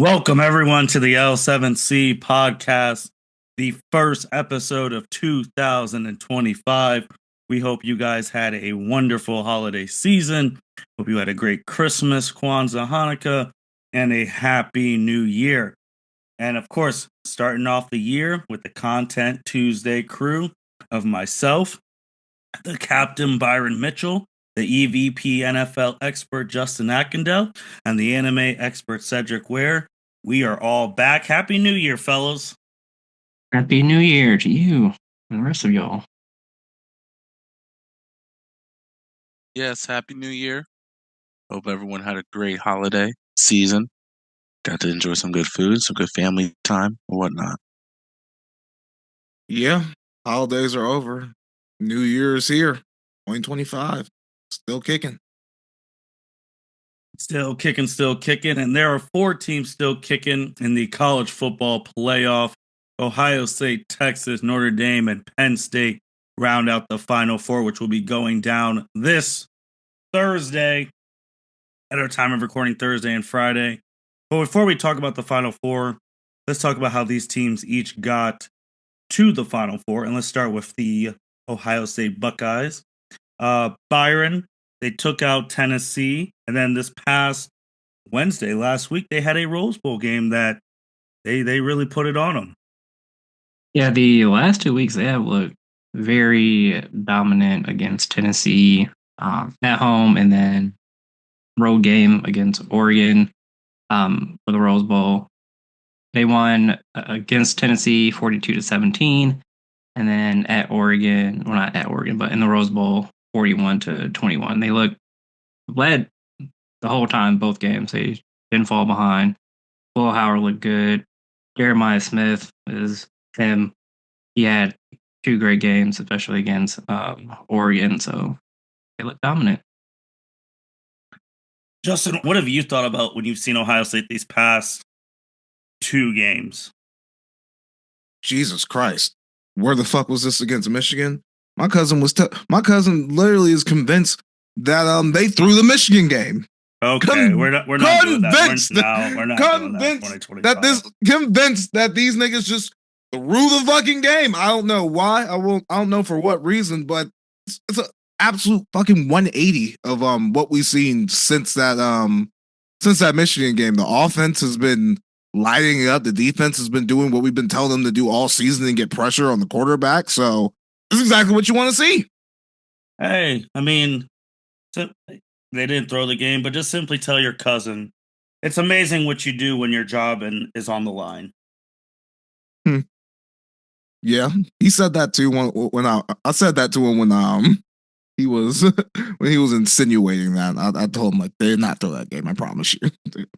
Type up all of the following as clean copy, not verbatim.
Welcome, everyone, to the L7C podcast, the first episode of 2025. We hope you guys had a wonderful holiday season. Hope you had a great Christmas, Kwanzaa, Hanukkah, and a happy new year. And of course, starting off the year with the Content Tuesday crew of myself, the Captain Byron Mitchell, the EVP NFL expert Justin Ackendell, and the anime expert Cedric Ware. We are all back. Happy New Year, fellows. Happy New Year to you and the rest of y'all. Yes, Happy New Year. Hope everyone had a great holiday season. Got to enjoy some good food, some good family time, or whatnot. Yeah, holidays are over. New Year is here. 2025. Still kicking. Still kicking. And there are four teams still kicking in the college football playoff. Ohio State, Texas, Notre Dame, and Penn State round out the Final Four, which will be going down this Thursday at our time of recording, Thursday and Friday. But before we talk about the Final Four, let's talk about how these teams each got to the Final Four. And let's start with the Ohio State Buckeyes. Byron, they took out Tennessee. And then this past Wednesday, last week, they had a Rose Bowl game that they really put it on them. Yeah, the last 2 weeks they have looked very dominant against Tennessee at home, and then road game against Oregon for the Rose Bowl. They won against Tennessee 42-17, and then at Oregon, well, not at Oregon, but in the Rose Bowl 41-21. They led the whole time, both games. They didn't fall behind. Will Howard looked good. Jeremiah Smith is him. He had two great games, especially against Oregon, so they look dominant. Justin, what have you thought about when you've seen Ohio State these past two games? Jesus Christ. Where the fuck was this against Michigan? My cousin literally is convinced that they threw the Michigan game. Okay, we're not doing that. We're not doing that. Convinced that these niggas just threw the fucking game. I don't know why. I don't know for what reason, but it's an absolute fucking 180 of what we've seen since that Michigan game. The offense has been lighting it up. The defense has been doing what we've been telling them to do all season and get pressure on the quarterback. So this is exactly what you want to see. Hey, I mean, they didn't throw the game, but just simply tell your cousin it's amazing what you do when your job is on the line. Yeah, he said that too when I said that to him when he was insinuating that. I told him, like, they did not throw that game. I promise you.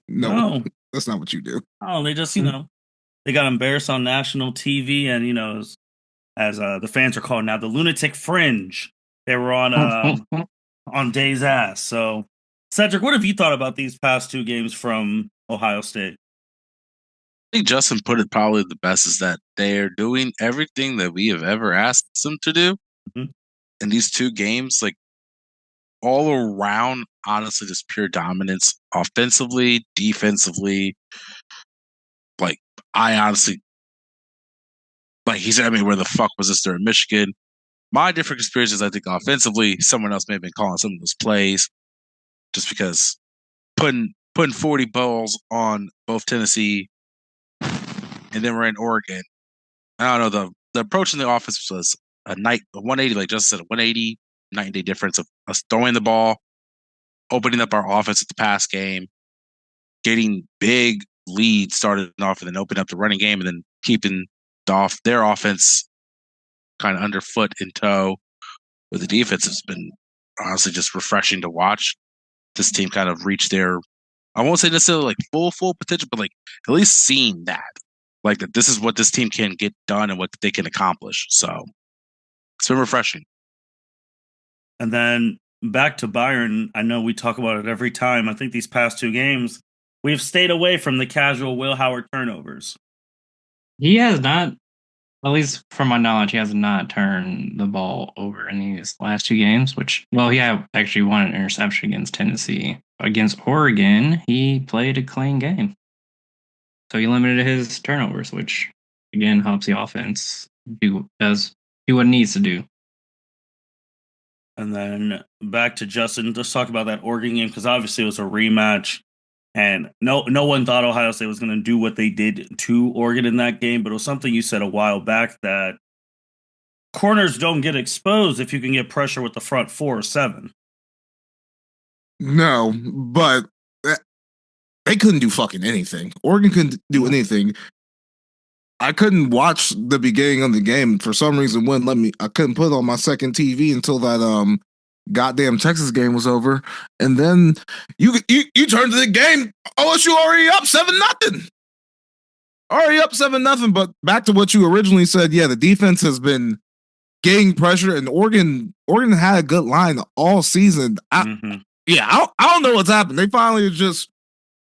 No, that's not what you do. Oh, they just they got embarrassed on national TV, and as the fans are called now, the lunatic fringe. They were on Day's ass. So, Cedric, what have you thought about these past two games from Ohio State? I think Justin put it probably the best, is that they're doing everything that we have ever asked them to do. Mm-hmm. In these two games, like, all around, honestly, just pure dominance, offensively, defensively. Like, I honestly, like he said, I mean, where the fuck was this during Michigan? My different experiences, I think, offensively, someone else may have been calling some of those plays, just because putting 40 balls on both Tennessee and then we're in Oregon. I don't know, the approach in the offense was a 180, like Justin said, a 180, 90-day difference of us throwing the ball, opening up our offense at the pass game, getting big leads started off, and then opening up the running game, and then keeping their offense kind of underfoot in tow with the defense. Has been honestly just refreshing to watch this team kind of reach their, I won't say necessarily like full potential, but like at least seeing that, like, that this is what this team can get done and what they can accomplish. So it's been refreshing. And then back to Byron, I know we talk about it every time. I think these past two games, we've stayed away from the casual Will Howard turnovers. He has not, at least from my knowledge, he has not turned the ball over in these last two games, which, well, he had actually won an interception against Tennessee. Against Oregon, he played a clean game. So he limited his turnovers, which again helps the offense do what it needs to do. And then back to Justin. Let's talk about that Oregon game because obviously it was a rematch, and no one thought Ohio State was going to do what they did to Oregon in that game. But it was something you said a while back that corners don't get exposed if you can get pressure with the front 4 or 7. No, but they couldn't do fucking anything. Oregon couldn't do anything. I couldn't watch the beginning of the game for some reason. Wouldn't let me. I couldn't put it on my second TV until that goddamn Texas game was over, and then you turned to the game. OSU already up 7-0. Already up 7-0. But back to what you originally said. Yeah, the defense has been getting pressure, and Oregon had a good line all season. I don't know what's happened. They finally are just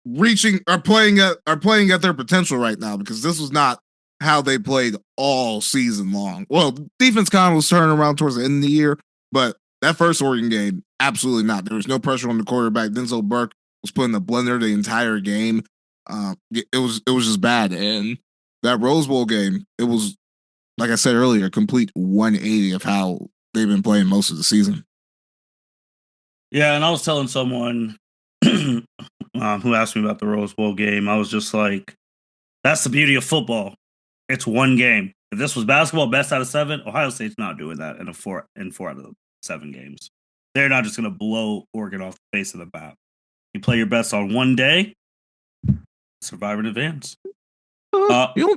playing at their potential right now because this was not how they played all season long. Well, defense kind of was turning around towards the end of the year, but that first Oregon game, absolutely not. There was no pressure on the quarterback. Denzel Burke was putting the blender the entire game. It was just bad. And that Rose Bowl game, it was, like I said earlier, a complete 180 of how they've been playing most of the season. Yeah, and I was telling someone who asked me about the Rose Bowl game, I was just like, that's the beauty of football. It's one game. If this was basketball, best out of 7, Ohio State's not doing that in 4 out of the 7 games. They're not just going to blow Oregon off the face of the map. You play your best on one day, survive in advance. You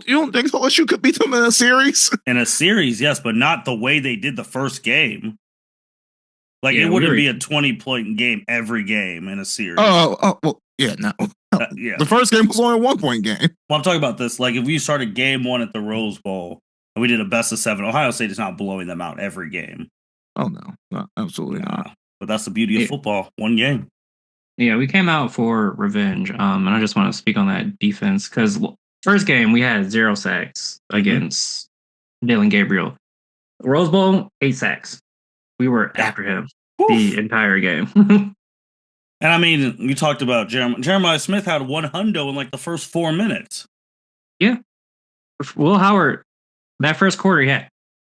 don't think OSU could beat them in a series? In a series, yes, but not the way they did the first game. Like, it wouldn't be a 20-point game every game in a series. Oh, well, yeah, no. Yeah. The first game was only a 1-point game. Well, I'm talking about this. Like, if we started game 1 at the Rose Bowl and we did a best of 7, Ohio State is not blowing them out every game. Oh, no, absolutely not. But that's the beauty of football. One game. Yeah, we came out for revenge. And I just want to speak on that defense because first game we had 0 sacks against Dylan Gabriel. Rose Bowl, 8 sacks. We were after him the entire game. And I mean, you talked about Jeremiah Smith had 100 in like the first 4 minutes. Yeah. Will Howard, that first quarter, he had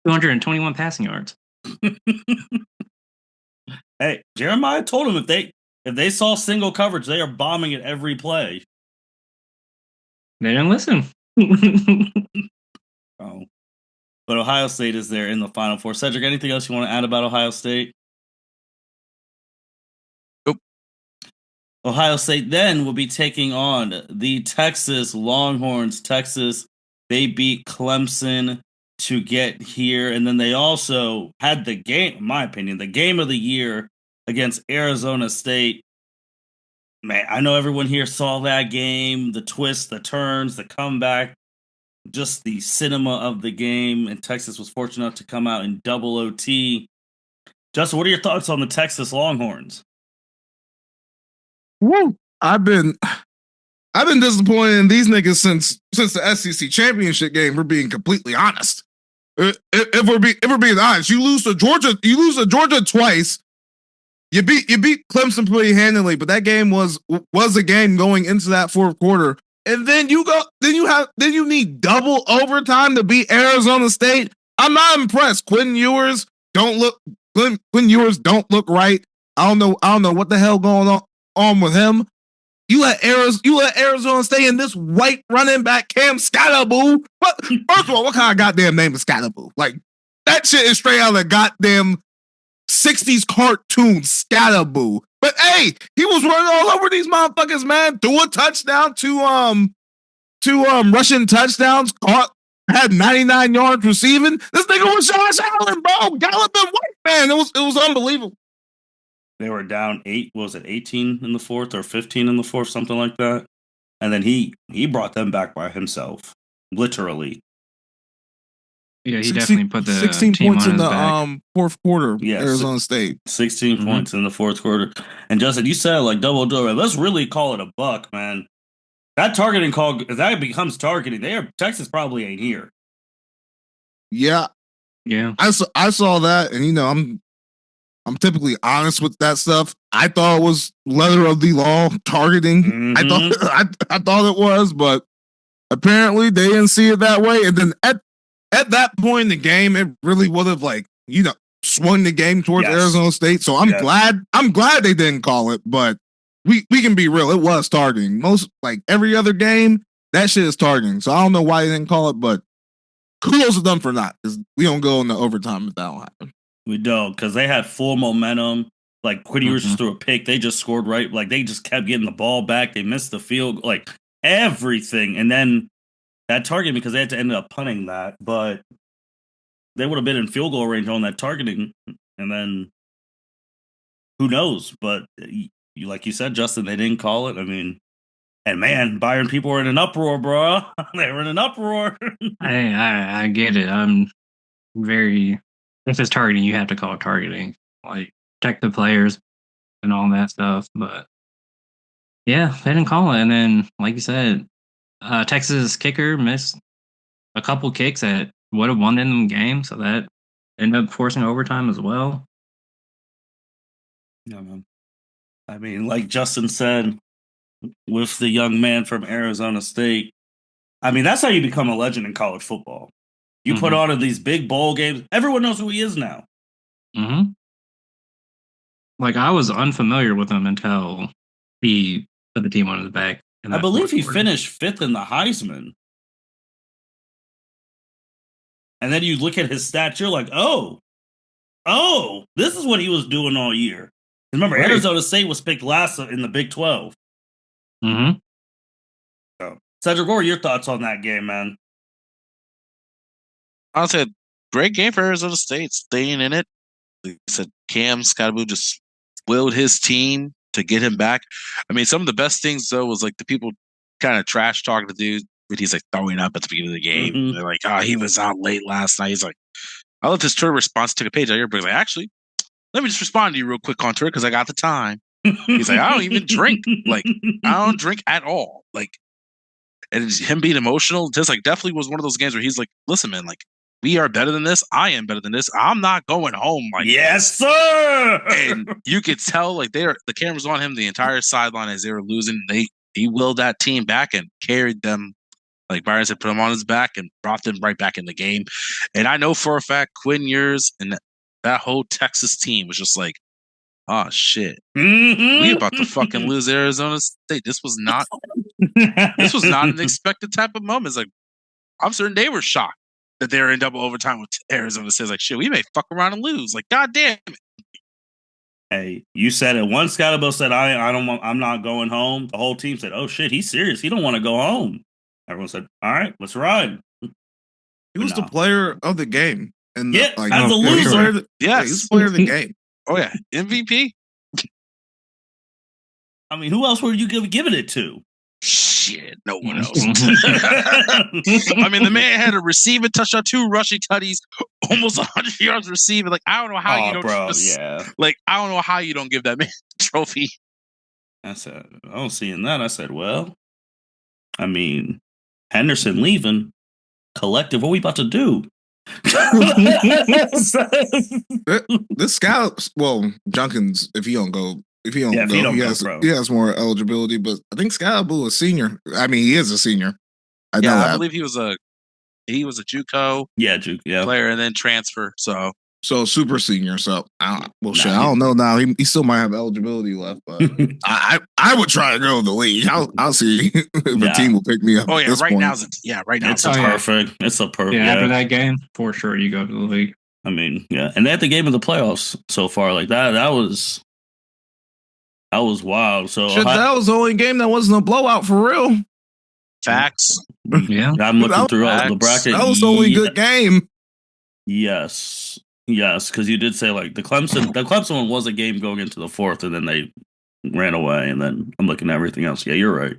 221 passing yards. Hey, Jeremiah told him if they saw single coverage, they are bombing it every play. They didn't listen. Oh. But Ohio State is there in the Final Four. Cedric, anything else you want to add about Ohio State? Nope. Ohio State then will be taking on the Texas Longhorns. Texas, they beat Clemson to get here. And then they also had the game, in my opinion, the game of the year against Arizona State. Man, I know everyone here saw that game, the twists, the turns, the comeback, just the cinema of the game. And Texas was fortunate enough to come out in double OT. Justin, what are your thoughts on the Texas Longhorns? Woo! I've been disappointed in these niggas since the SEC championship game. For being completely honest, if we're being honest, you lose to Georgia twice. You beat Clemson pretty handily, but that game was a game going into that fourth quarter, and then you need double overtime to beat Arizona State. I'm not impressed. Quinn Ewers don't look right. I don't know what the hell going on with him. You let Arizona State in this white running back Cam Scatterboo. But first of all, what kind of goddamn name is Scatterboo? Like, that shit is straight out of the goddamn 60s cartoon, Scatterboo. But hey, he was running all over these motherfuckers, man. Threw a touchdown, two rushing touchdowns, had 99 yards receiving. This nigga was Josh Allen, bro. Galloping white man. It was unbelievable. They were down 18 in the fourth or 15 in the fourth, something like that. And then he brought them back by himself, literally. Yeah, he definitely put the 16 team points on in his the back. Fourth quarter. Yeah, Arizona State 16 points in the fourth quarter. And Justin, you said like double. Let's really call it a buck, man. That targeting call, if that becomes targeting, Texas probably ain't here. Yeah. I saw that, and I'm typically honest with that stuff. I thought it was letter of the law targeting. Mm-hmm. I thought it was, but apparently they didn't see it that way. And then at that point in the game, it really would have swung the game towards Arizona State. So I'm glad they didn't call it, but we can be real. It was targeting. Most every other game, that shit is targeting. So I don't know why they didn't call it, but kudos to them for not, because we don't go into overtime if that don't happen. We don't, because they had full momentum. Quinn Ewers just threw a pick. They just scored right. They just kept getting the ball back. They missed the field, everything. And then that targeting, because they had to end up punting that, but they would have been in field goal range on that targeting. And then who knows? But like you said, Justin, they didn't call it. I mean, and man, Byron, people were in an uproar, bro. They were in an uproar. I get it. I'm very, if it's targeting, you have to call it targeting. Protect the players and all that stuff. But yeah, they didn't call it. And then, like you said, Texas kicker missed a couple kicks that would have won in the game, so that ended up forcing overtime as well. Yeah, man. I mean, like Justin said, with the young man from Arizona State, I mean, that's how you become a legend in college football. You put on in these big bowl games. Everyone knows who he is now. Mm-hmm. I was unfamiliar with him until he put the team on his back. I believe he finished 5th in the Heisman. And then you look at his stats, you're like, oh, this is what he was doing all year. Remember, right. Arizona State was picked last in the Big 12. Mm-hmm. So, Cedric, what were your thoughts on that game, man? Honestly, great game for Arizona State, staying in it. Like I said, Cam Scottaboo just willed his team to get him back. I mean, some of the best things, though, was the people kind of trash talking the dude, but he's throwing up at the beginning of the game. Mm-hmm. They're like, oh, he was out late last night. He's like, I love this Twitter response, took a page out of your book. He's like, actually, let me just respond to you real quick on Twitter because I got the time. He's like, I don't even drink. I don't drink at all. And him being emotional, just definitely was one of those games where he's like, listen, man, we are better than this. I am better than this. I'm not going home. Yes, sir. And you could tell, the cameras on him the entire sideline as they were losing. He willed that team back and carried them. Like Byron said, put him on his back and brought them right back in the game. And I know for a fact, Quinn Ewers and that whole Texas team was just like, oh shit, we about to fucking lose Arizona State. This was not an expected type of moment. It's I'm certain they were shocked that they were in double overtime with Arizona State. Shit, we may fuck around and lose. God damn it. Hey, you said it. Once Scottaboo said, I'm not going home. The whole team said, oh shit, he's serious. He don't want to go home. Everyone said, all right, let's ride. He was the player of the game. And as a loser. Yes. He was the player of the game. Oh, yeah. MVP. I mean, who else were you giving it to? Shit, no one else. I mean, the man had a receiving touchdown, 2 rushing tutties, almost 100 yards receiving. I don't know how you don't. I don't know how you don't give that man a trophy. I said, I don't see in that. I said, well, I mean, Henderson leaving, collective. What are we about to do? This scout, Junkins, if he don't go, he has more eligibility. But I think Scottaboo is senior. I mean, he is a senior. I believe he was a JUCO, player, and then transfer. So super senior. So I don't know now. He still might have eligibility left, but I would try to go to the league. I'll see if a team will pick me up. Oh yeah, right now it's perfect. It's a perfect. Yeah, after that game, for sure you go to the league. I mean, yeah, and they had the game of the playoffs so far. That was wild. So that was the only game that wasn't a blowout for real. Facts. Yeah, I'm looking through all the bracket. That was the only good game. Yes, because you did say the Clemson one was a game going into the 4th, and then they ran away. And then I'm looking at everything else. Yeah, you're right.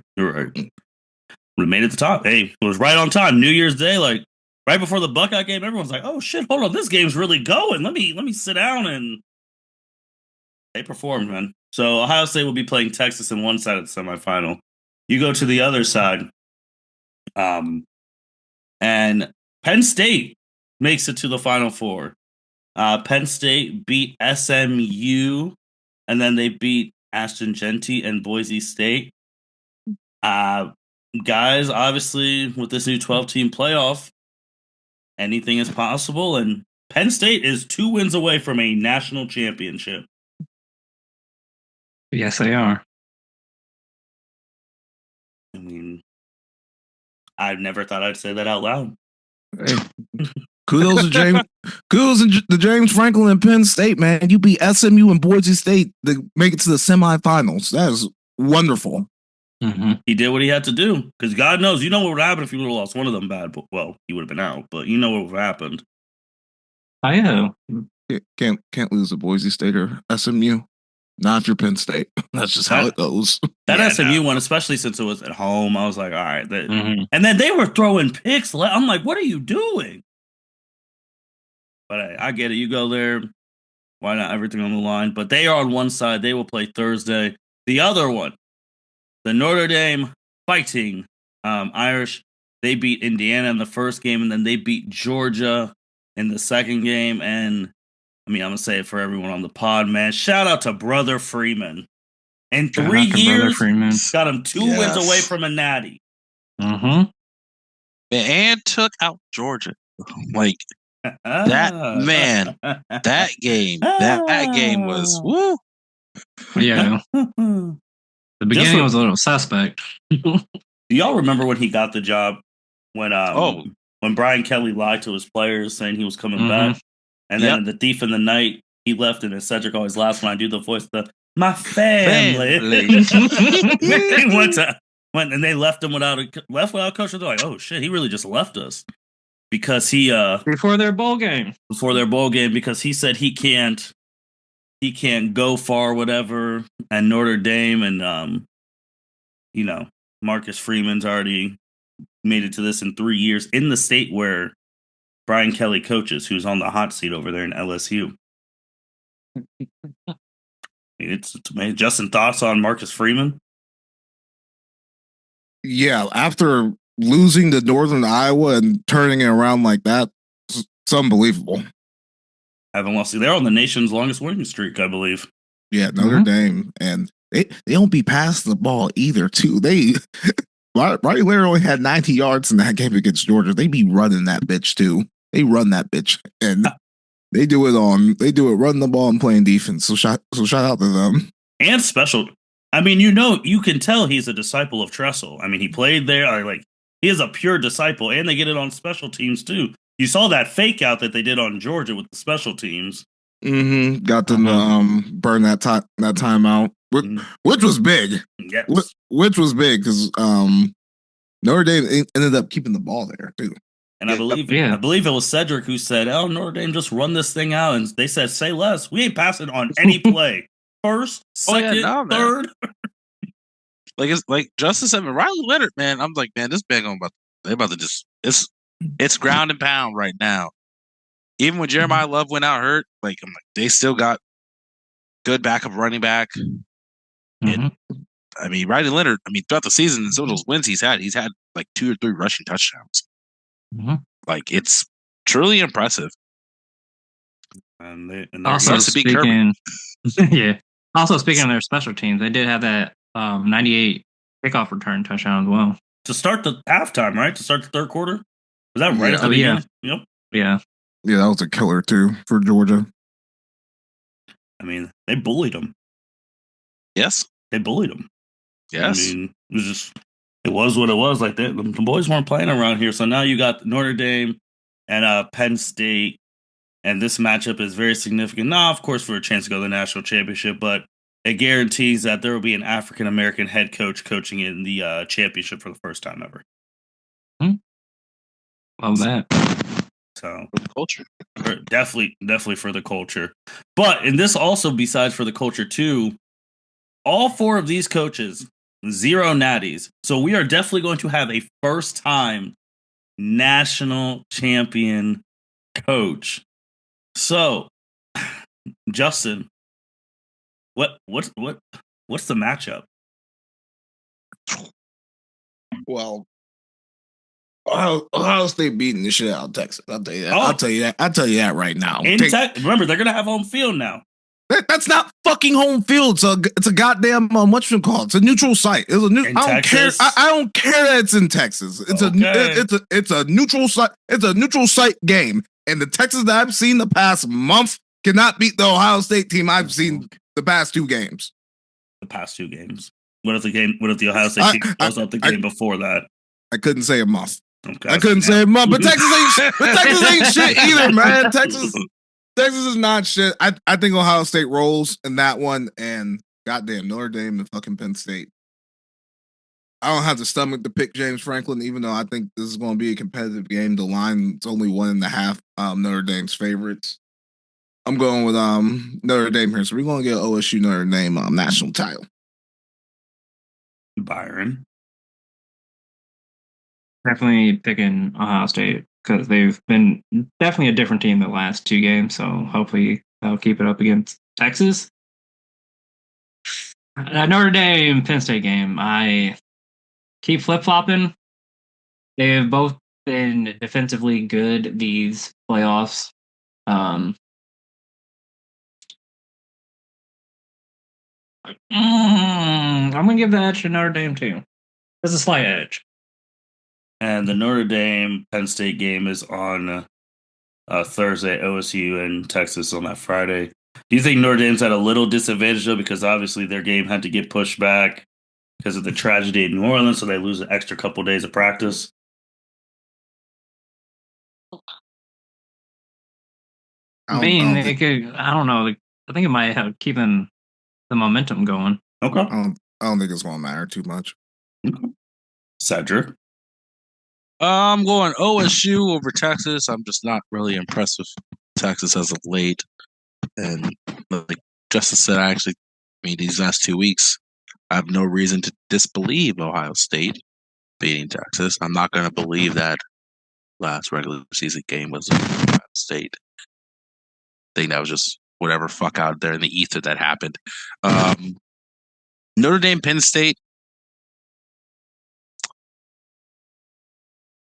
We made it to the top. Hey, it was right on time. New Year's Day, right before the Buckeye game. Everyone's like, "Oh shit, hold on, this game's really going. Let me sit down." And they performed, man. So Ohio State will be playing Texas in one side of the semifinal. You go to the other side, and Penn State makes it to the Final Four. Penn State beat SMU, and then they beat Ashton Genty and Boise State. guys, obviously, with this new 12-team playoff, anything is possible. And Penn State is 2 wins away from a national championship. Yes, they are. I mean, I never thought I'd say that out loud. Hey, kudos to James. Kudos to James Franklin and Penn State, man. You beat SMU and Boise State to make it to the semifinals. That is wonderful. Mm-hmm. He did what he had to do because God knows, you know what would happen if you would have lost one of them bad. But well, he would have been out. But you know what would have happened. I know. Can't lose to Boise State or SMU. Not if you're Penn State. That's just how it goes. That SMU one, especially since it was at home, I was like, all right. Mm-hmm. And then they were throwing picks. I'm like, what are you doing? But I get it. You go there. Why not? Everything on the line. But they are on one side. They will play Thursday. The other one, the Notre Dame Fighting Irish, they beat Indiana in the first game, and then they beat Georgia in the second game. And I mean, I'm going to say it for everyone on the pod, man. Shout out to Brother Freeman. In 3 years, got him 2 wins away from a natty. Mm-hmm. And took out Georgia. Like, that game was woo. Yeah. The beginning was a little suspect. Do y'all remember when he got the job? When Brian Kelly lied to his players saying he was coming back? And then in The Thief in the Night, he left, and then Cedric always laughs when I do the voice of my family. He went and they left him without a coach. They're like, oh shit, he really just left us because he before their bowl game because he said he can't go far, whatever. And Notre Dame and Marcus Freeman's already made it to this in 3 years in the state where Brian Kelly coaches, who's on the hot seat over there in LSU. It's amazing. Justin, thoughts on Marcus Freeman? Yeah, after losing to Northern Iowa and turning it around like that, it's unbelievable. Haven't lost. They're on the nation's longest winning streak, I believe. Yeah, Notre Dame, and they don't be passing the ball either. Too, Riley Leonard only had 90 yards in that game against Georgia. They be running that bitch too. They run that bitch, and they do it running the ball and playing defense. So shout out to them. And special. I mean, you can tell he's a disciple of Tressel. I mean, he played there. Like, he is a pure disciple, and they get it on special teams too. You saw that fake out that they did on Georgia with the special teams. Mm-hmm. Got them to burn that timeout, which was big. Yes. Which was big because Notre Dame ended up keeping the ball there too. And I believe it was Cedric who said, "Oh, Notre Dame just run this thing out," and they said, "Say less. We ain't passing on any play. First, second, third." It's like Justin said, Riley Leonard, man. I'm like, man, this bag they're about to just it's ground and pound right now. Even when Jeremiah Love went out hurt, I'm like, they still got good backup running back. And, I mean, Riley Leonard, throughout the season and some of those wins he's had like 2 or 3 rushing touchdowns. Like, it's truly impressive. And also speaking of their special teams, they did have that 98 kickoff return touchdown as well. To start the halftime, right? To start the third quarter? Was that right at the beginning? Yep. Yeah. Yeah, that was a killer too for Georgia. I mean, they bullied them. Yes. They bullied them. Yes. I mean, it was what it was. Like, the boys weren't playing around here. So now you got Notre Dame and Penn State. And this matchup is very significant. Not, of course, for a chance to go to the national championship, but it guarantees that there will be an African-American head coach coaching in the championship for the first time ever. Love that. So, for the culture. Definitely for the culture. And this also, besides for the culture too, all 4 of these coaches, 0 natties. So we are definitely going to have a first-time national champion coach. So, Justin, what's the matchup? Well, Ohio State beating the shit out of Texas. I'll tell you that. I'll tell you that right now. Remember, they're gonna have home field now. That's not fucking home field. It's a goddamn whatchamacallit. It's a neutral site. It's a new. I don't care. I don't care that it's in Texas. It's a neutral site. It's a neutral site game. And the Texas that I've seen the past month cannot beat the Ohio State team I've seen the past 2 games. The past 2 games. What if the Ohio State team goes up the game before that? I couldn't say a month. Okay. I couldn't say a month. But Texas ain't shit either, man. Texas is not shit. I think Ohio State rolls in that one, and goddamn Notre Dame and fucking Penn State. I don't have the stomach to pick James Franklin, even though I think this is going to be a competitive game. The line is only 1.5. Notre Dame's favorites. I'm going with Notre Dame here, so we're going to get OSU Notre Dame national title. Byron. Definitely picking Ohio State because they've been definitely a different team the last 2 games. So hopefully they'll keep it up against Texas. Notre Dame Penn State game. I keep flip-flopping. They've both been defensively good these playoffs. I'm going to give the edge to Notre Dame too. There's a slight edge. And the Notre Dame Penn State game is on Thursday. OSU and Texas on that Friday. Do you think Notre Dame's at a little disadvantage though, because obviously their game had to get pushed back because of the tragedy in New Orleans, so they lose an extra couple days of practice? I don't know. I think it might have keeping the momentum going. Okay. I don't think it's going to matter too much. Okay. Cedric. I'm going OSU over Texas. I'm just not really impressed with Texas as of late. And like Justin said, these last 2 weeks, I have no reason to disbelieve Ohio State beating Texas. I'm not going to believe that last regular season game was Ohio State. I think that was just whatever fuck out there in the ether that happened. Notre Dame, Penn State.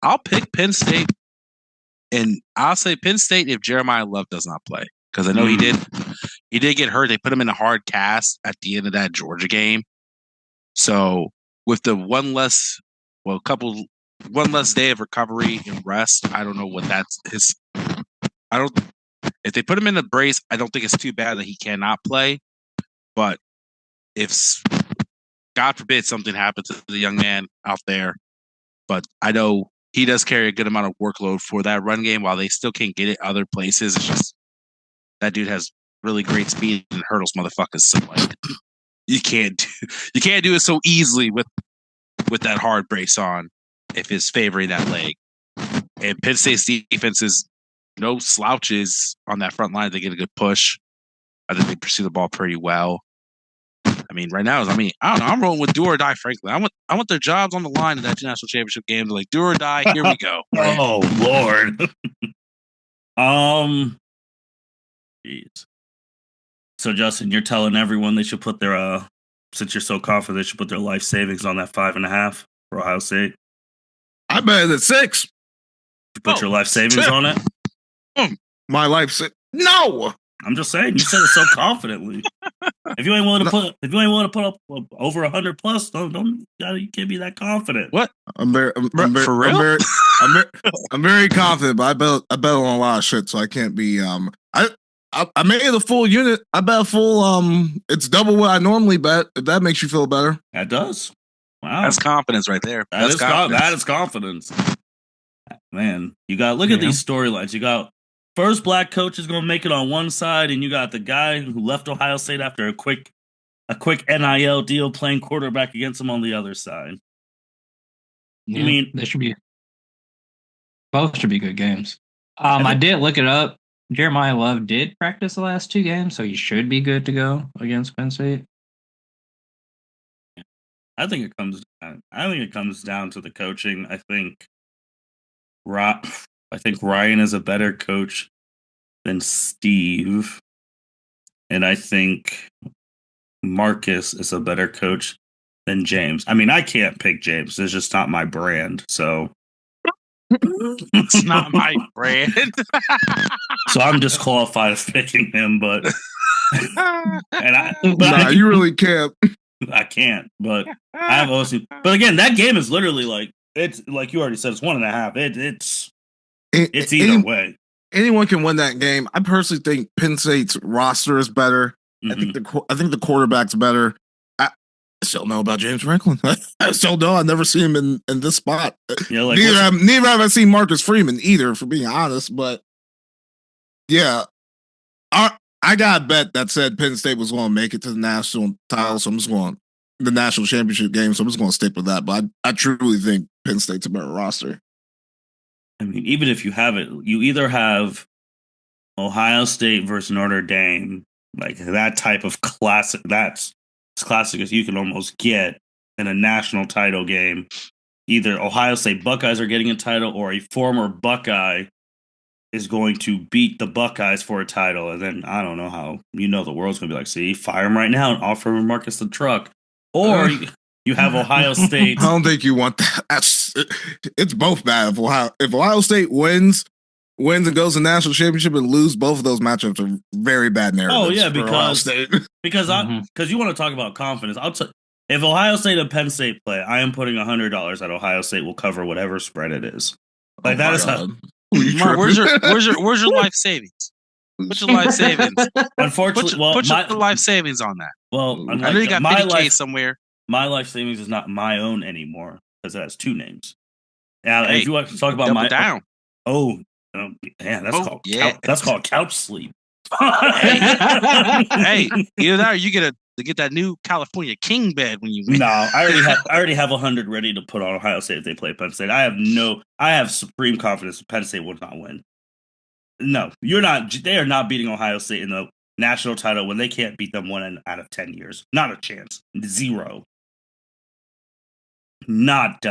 I'll pick Penn State, and I'll say Penn State if Jeremiah Love does not play, because I know he did get hurt. They put him in a hard cast at the end of that Georgia game. So with the one less day of recovery and rest, I don't know what that's his. If they put him in the brace, I don't think it's too bad that he cannot play. But if God forbid something happens to the young man out there, but I know he does carry a good amount of workload for that run game while they still can't get it other places. It's just that dude has really great speed and hurdles motherfuckers. So like you can't do it so easily with that hard brace on if it's favoring that leg. And Penn State's defense is no slouches on that front line. They get a good push. I think they pursue the ball pretty well. I mean, right now, I don't know. I'm rolling with do or die, frankly. I want their jobs on the line in that national championship game. They're like, do or die, here we go. Right? Oh, Lord. Jeez. So, Justin, you're telling everyone they should put their, since you're so confident, they should put their life savings on that 5.5 for Ohio State? I bet it's 6. You put your life savings on it? My life no. I'm just saying, you said it so confidently. If you ain't willing to put up over 100 plus, you can't be that confident. What? I'm very confident, but I bet on a lot of shit, so I can't be. I made it a full unit. I bet a full. It's double what I normally bet. If that makes you feel better, that does. Wow, that's confidence right there. That is confidence. Man, you got look at these storylines. You got. First black coach is going to make it on one side, and you got the guy who left Ohio State after a quick NIL deal playing quarterback against him on the other side. Yeah, I mean, both should be good games. I did look it up. Jeremiah Love did practice the last 2 games, so he should be good to go against Penn State. I think it comes down to the coaching. I think Ryan is a better coach than Steve. And I think Marcus is a better coach than James. I mean, I can't pick James. It's just not my brand. So it's not my brand. So I'm disqualified of picking him, but You really can't. I can't, but I have OSU. But again, that game is literally like it's like you already said, it's 1.5. It's either way. Anyone can win that game. I personally think Penn State's roster is better. Mm-hmm. I think the quarterback's better. I still know about James Franklin. I still know. I've never seen him in this spot. Yeah, like neither have I seen Marcus Freeman either, for being honest. But yeah, I got a bet that said Penn State was going to make it to the national title, so I'm just going the national championship game. So I'm just going to stick with that. But I truly think Penn State's a better roster. I mean, even if you have it, you either have Ohio State versus Notre Dame, like that type of classic. That's as classic as you can almost get in a national title game. Either Ohio State Buckeyes are getting a title, or a former Buckeye is going to beat the Buckeyes for a title. And then I don't know how the world's going to be like, see, fire him right now and offer Marcus the truck. Or you have Ohio State. I don't think you want that. It's both bad. If Ohio State wins and goes to national championship and lose, both of those matchups are very bad narratives. Oh yeah, because you want to talk about confidence. If Ohio State and Penn State play, I am putting $100 that Ohio State will cover whatever spread it is. Like that is how. Mark, where's your life savings? Put your life savings. Unfortunately, put your life savings on that. Well, I know you got $50K somewhere. My life savings is not my own anymore because it has two names. Now, hey, if you want to talk about my down, that's called couch sleep. hey, either that or you get that new California king bed when you win. No, I already have 100 ready to put on Ohio State if they play Penn State. I have supreme confidence that Penn State will not win. No, you're not. They are not beating Ohio State in the national title when they can't beat them 1 out of 10 years. Not a chance. 0. Not.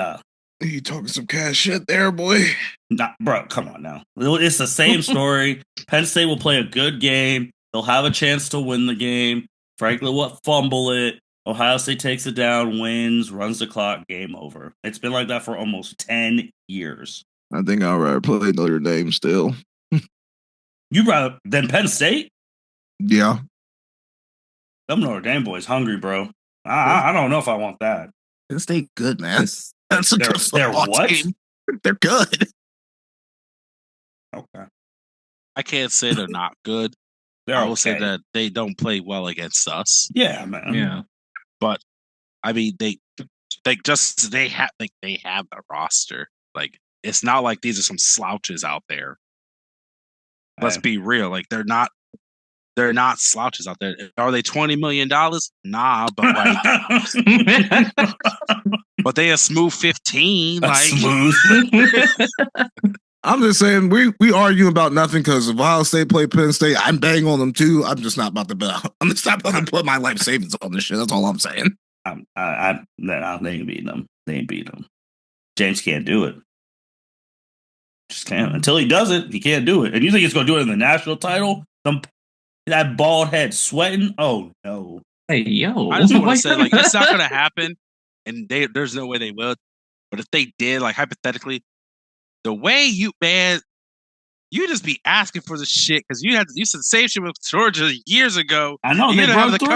You talking some cash shit there, boy? Not, bro. Come on now. It's the same story. Penn State will play a good game. They'll have a chance to win the game. Franklin will fumble it. Ohio State takes it down, wins, runs the clock, game over. It's been like that for almost 10 years. I think I'd rather play Notre Dame still. You'd rather than Penn State? Yeah. Them Notre Dame boys hungry, bro. I don't know if I want that. Penn State good, man. That's a good football team. They're good. Okay. I can't say they're not good. I will say that they don't play well against us. Yeah, man. Yeah. But I mean, they have the roster. Like, it's not like these are some slouches out there. Let's be real. Like, they're not slouches out there. Are they $20 million? Nah, but like, but they a smooth 15. Smooth. I'm just saying we argue about nothing because if Ohio State play Penn State, I'm banging on them too. I'm just not about to bet. I'm just not about to put my life savings on this shit. That's all I'm saying. They ain't beating them. They ain't beating them. James can't do it. Just can't. Until he does it, he can't do it. And you think he's going to do it in the national title? That bald head sweating? Oh, no. Hey, yo. I just want to say, like, it's not going to happen. And there's no way they will. But if they did, like, hypothetically, the way you just be asking for the shit because you said the same shit with Georgia years ago. I know they broke through.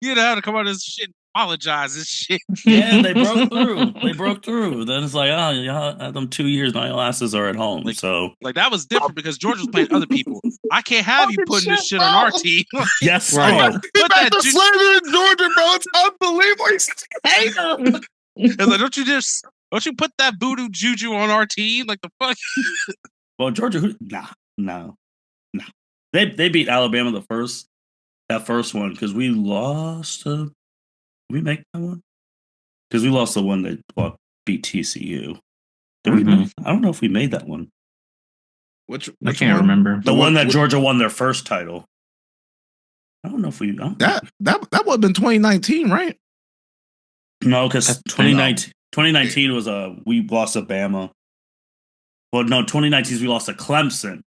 You know how to come on this shit and apologize and shit. Yeah, they broke through. They broke through. Then it's like, oh, y'all had them 2 years. My asses are at home. Like that was different because Georgia was playing other people. I can't have you putting this shit on our team. Yes, right. Put that the slavery in Georgia, bro. It's unbelievable. He's such a hater. It's like, don't you put that voodoo juju on our team? Like the fuck? Well, Georgia, no. They beat Alabama that first one because we lost. Did we make that one? Because we lost the one that beat TCU. Did we make? I don't know if we made that one. Which I can't remember. The one that Georgia won their first title. I don't know if we that would have been 2019, right? No, because 2019 was we lost to Bama. Well, no, 2019 we lost to Clemson.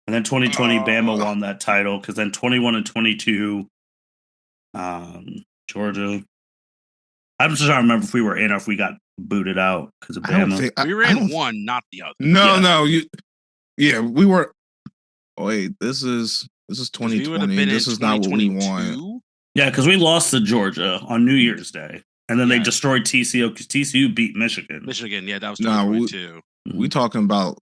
And then 2020 Bama won that title because then 21 and 22 Georgia. I'm just trying to remember if we were in or if we got booted out because of Bama. We were in one, not the other. No, we were. Oh wait, this is This is 'Cause we would have 2020. been This in is not what we want. 2022. Yeah, because we lost to Georgia on New Year's Day, and then they Yeah. destroyed TCU because TCU beat Michigan. Michigan, yeah, that was Nah, 2022. We talking about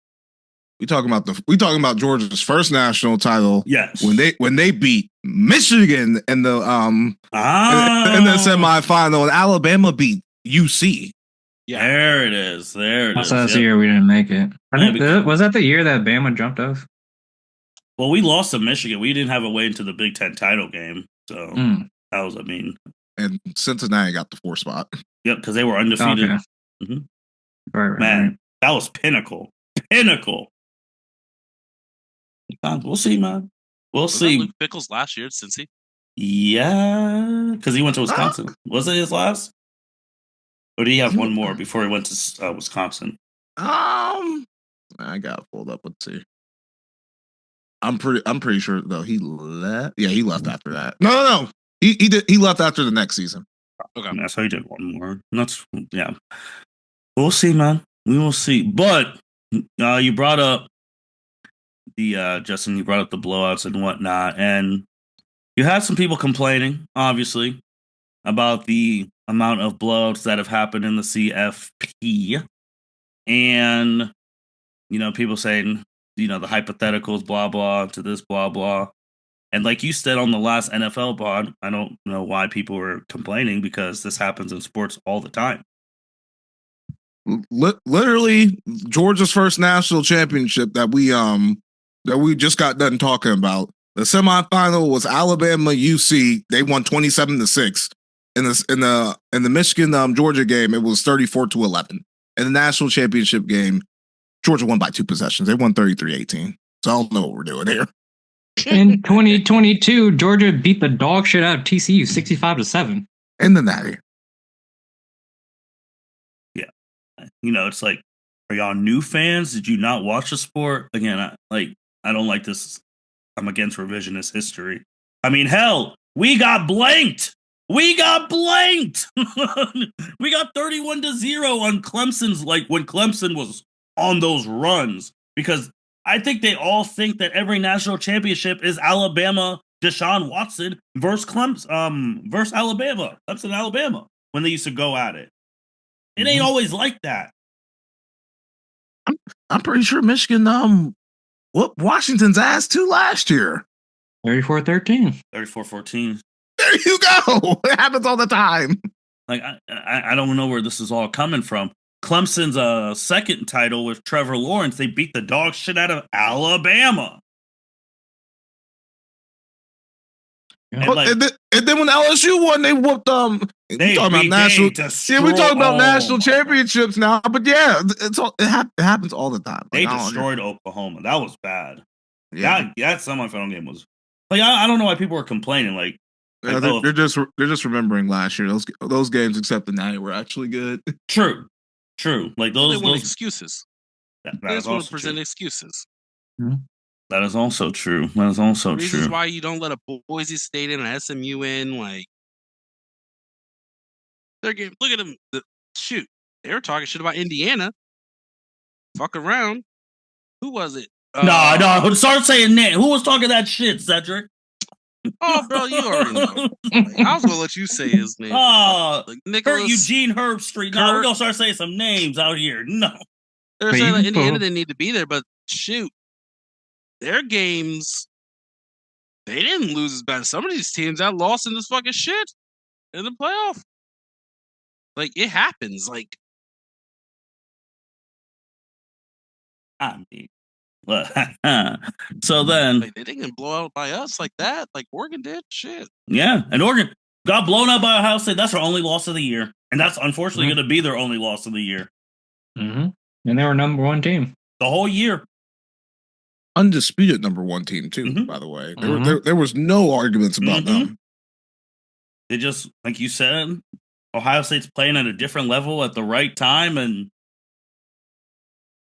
Georgia's first national title. Yes. When they beat Michigan in the in the semifinal, and Alabama beat UC. Yeah. There it is. There it is. That's the Yep. year we didn't make it. I Yeah, think was that the year that Bama jumped off? Well, we lost to Michigan. We didn't have a way into the Big Ten title game, so that was, And Cincinnati got the 4 spot. Yep, because they were undefeated. Okay. Mhm. Right, Man, that was pinnacle. Pinnacle. We'll see, man. We'll Was see. that Luke Pickles last year at Cincy? Yeah, because he went to Wisconsin. Was it his last? Or did he have one more before he went to Wisconsin? I got it pulled up. Let's see. I'm pretty sure though he left. Yeah, he left after that. No. He did. He left after the next season. Okay. Yeah, so he did one more. Yeah. We'll see, man. We will see. But you brought up Justin. You brought up the blowouts and whatnot, and you had some people complaining, obviously, about the amount of blowouts that have happened in the CFP, and people saying, the hypotheticals, blah blah, to this, blah blah. And like you said on the last NFL pod, I don't know why people were complaining because this happens in sports all the time. Literally, Georgia's first national championship that we just got done talking about. The semifinal was Alabama UC. They won 27-6. In the Michigan Georgia game, it was 34-11. In the national championship game, Georgia won by 2 possessions. They won 33-18. So I don't know what we're doing here. In 2022, Georgia beat the dog shit out of TCU 65-7. In the Natty. Yeah. It's like, are y'all new fans? Did you not watch the sport? Again, I don't like this. I'm against revisionist history. I mean, hell, we got blanked. We got 31-0 on Clemson's, when Clemson was on those runs, because I think they all think that every national championship is Alabama, Deshaun Watson versus versus Alabama, Clemson, Alabama, when they used to go at it. It ain't always like that. I'm pretty sure Michigan whooped Washington's ass too last year. 34-13. 34-14. There you go. It happens all the time. Like I don't know where this is all coming from. Clemson's second title with Trevor Lawrence, they beat the dog shit out of Alabama. Yeah. And then when LSU won, they whooped we talking about national championships now. But yeah, it happens all the time. They destroyed Oklahoma. That was bad. Yeah, that semifinal game was like I don't know why people were complaining. They're just remembering last year. Those games, except the night, were actually good. True. Like those. They want excuses. They just want to present excuses. Mm-hmm. That is also true. Reasons why you don't let a Boise State and an SMU in, their game. Look at them. Shoot, they were talking shit about Indiana. Fuck around. Who was it? No. Start saying name. Who was talking that shit, Cedric? Oh, bro, you already know. I was gonna let you say his name. Nicholas Eugene Herbstreit. No, we're gonna start saying some names out here. No, they're saying that Indiana didn't need to be there, but shoot, their games, they didn't lose as bad as some of these teams that lost in this fucking shit in the playoff. It happens. I mean, so then they didn't blow out by us like that, like Oregon did. Shit. Yeah, and Oregon got blown out by Ohio State. That's our only loss of the year, and that's unfortunately going to be their only loss of the year. Mm-hmm. And they were number 1 team the whole year. Undisputed number 1 team too. By the way, there was no arguments about them. They just, like you said, Ohio State's playing at a different level at the right time, and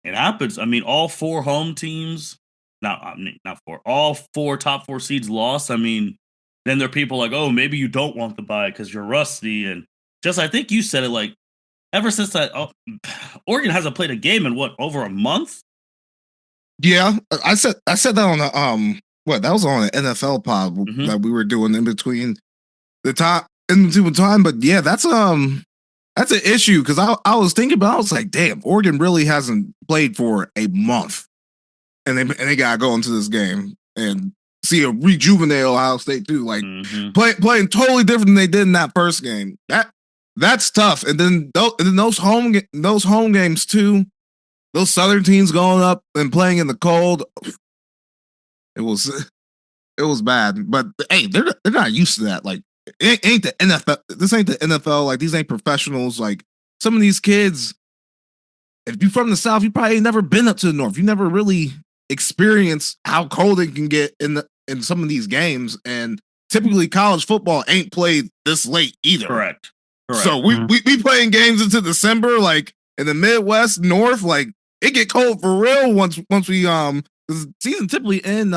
it happens. I mean, all 4 home teams, not 4, all 4 top 4 seeds lost. I mean, then there are people like, oh, maybe you don't want to buy because you're rusty. And just, I think you said it, ever since that, Oregon hasn't played a game in over a month? Yeah, I said that on What, that was on an NFL pod that we were doing in between time. But yeah, that's an issue because I was thinking about. I was like, damn, Oregon really hasn't played for a month, and they gotta go into this game and see a rejuvenated Ohio State too, like playing totally different than they did in that first game. That's tough. And then those home games too. Those Southern teams going up and playing in the cold. It was bad. But hey, they're not used to that. Like it ain't the NFL. This ain't the NFL. Like these ain't professionals. Like some of these kids, if you're from the South, you probably ain't never been up to the North. You never really experienced how cold it can get in some of these games. And typically college football ain't played this late either. Correct. So we playing games into December, like in the Midwest, North, like it get cold for real once we the season typically end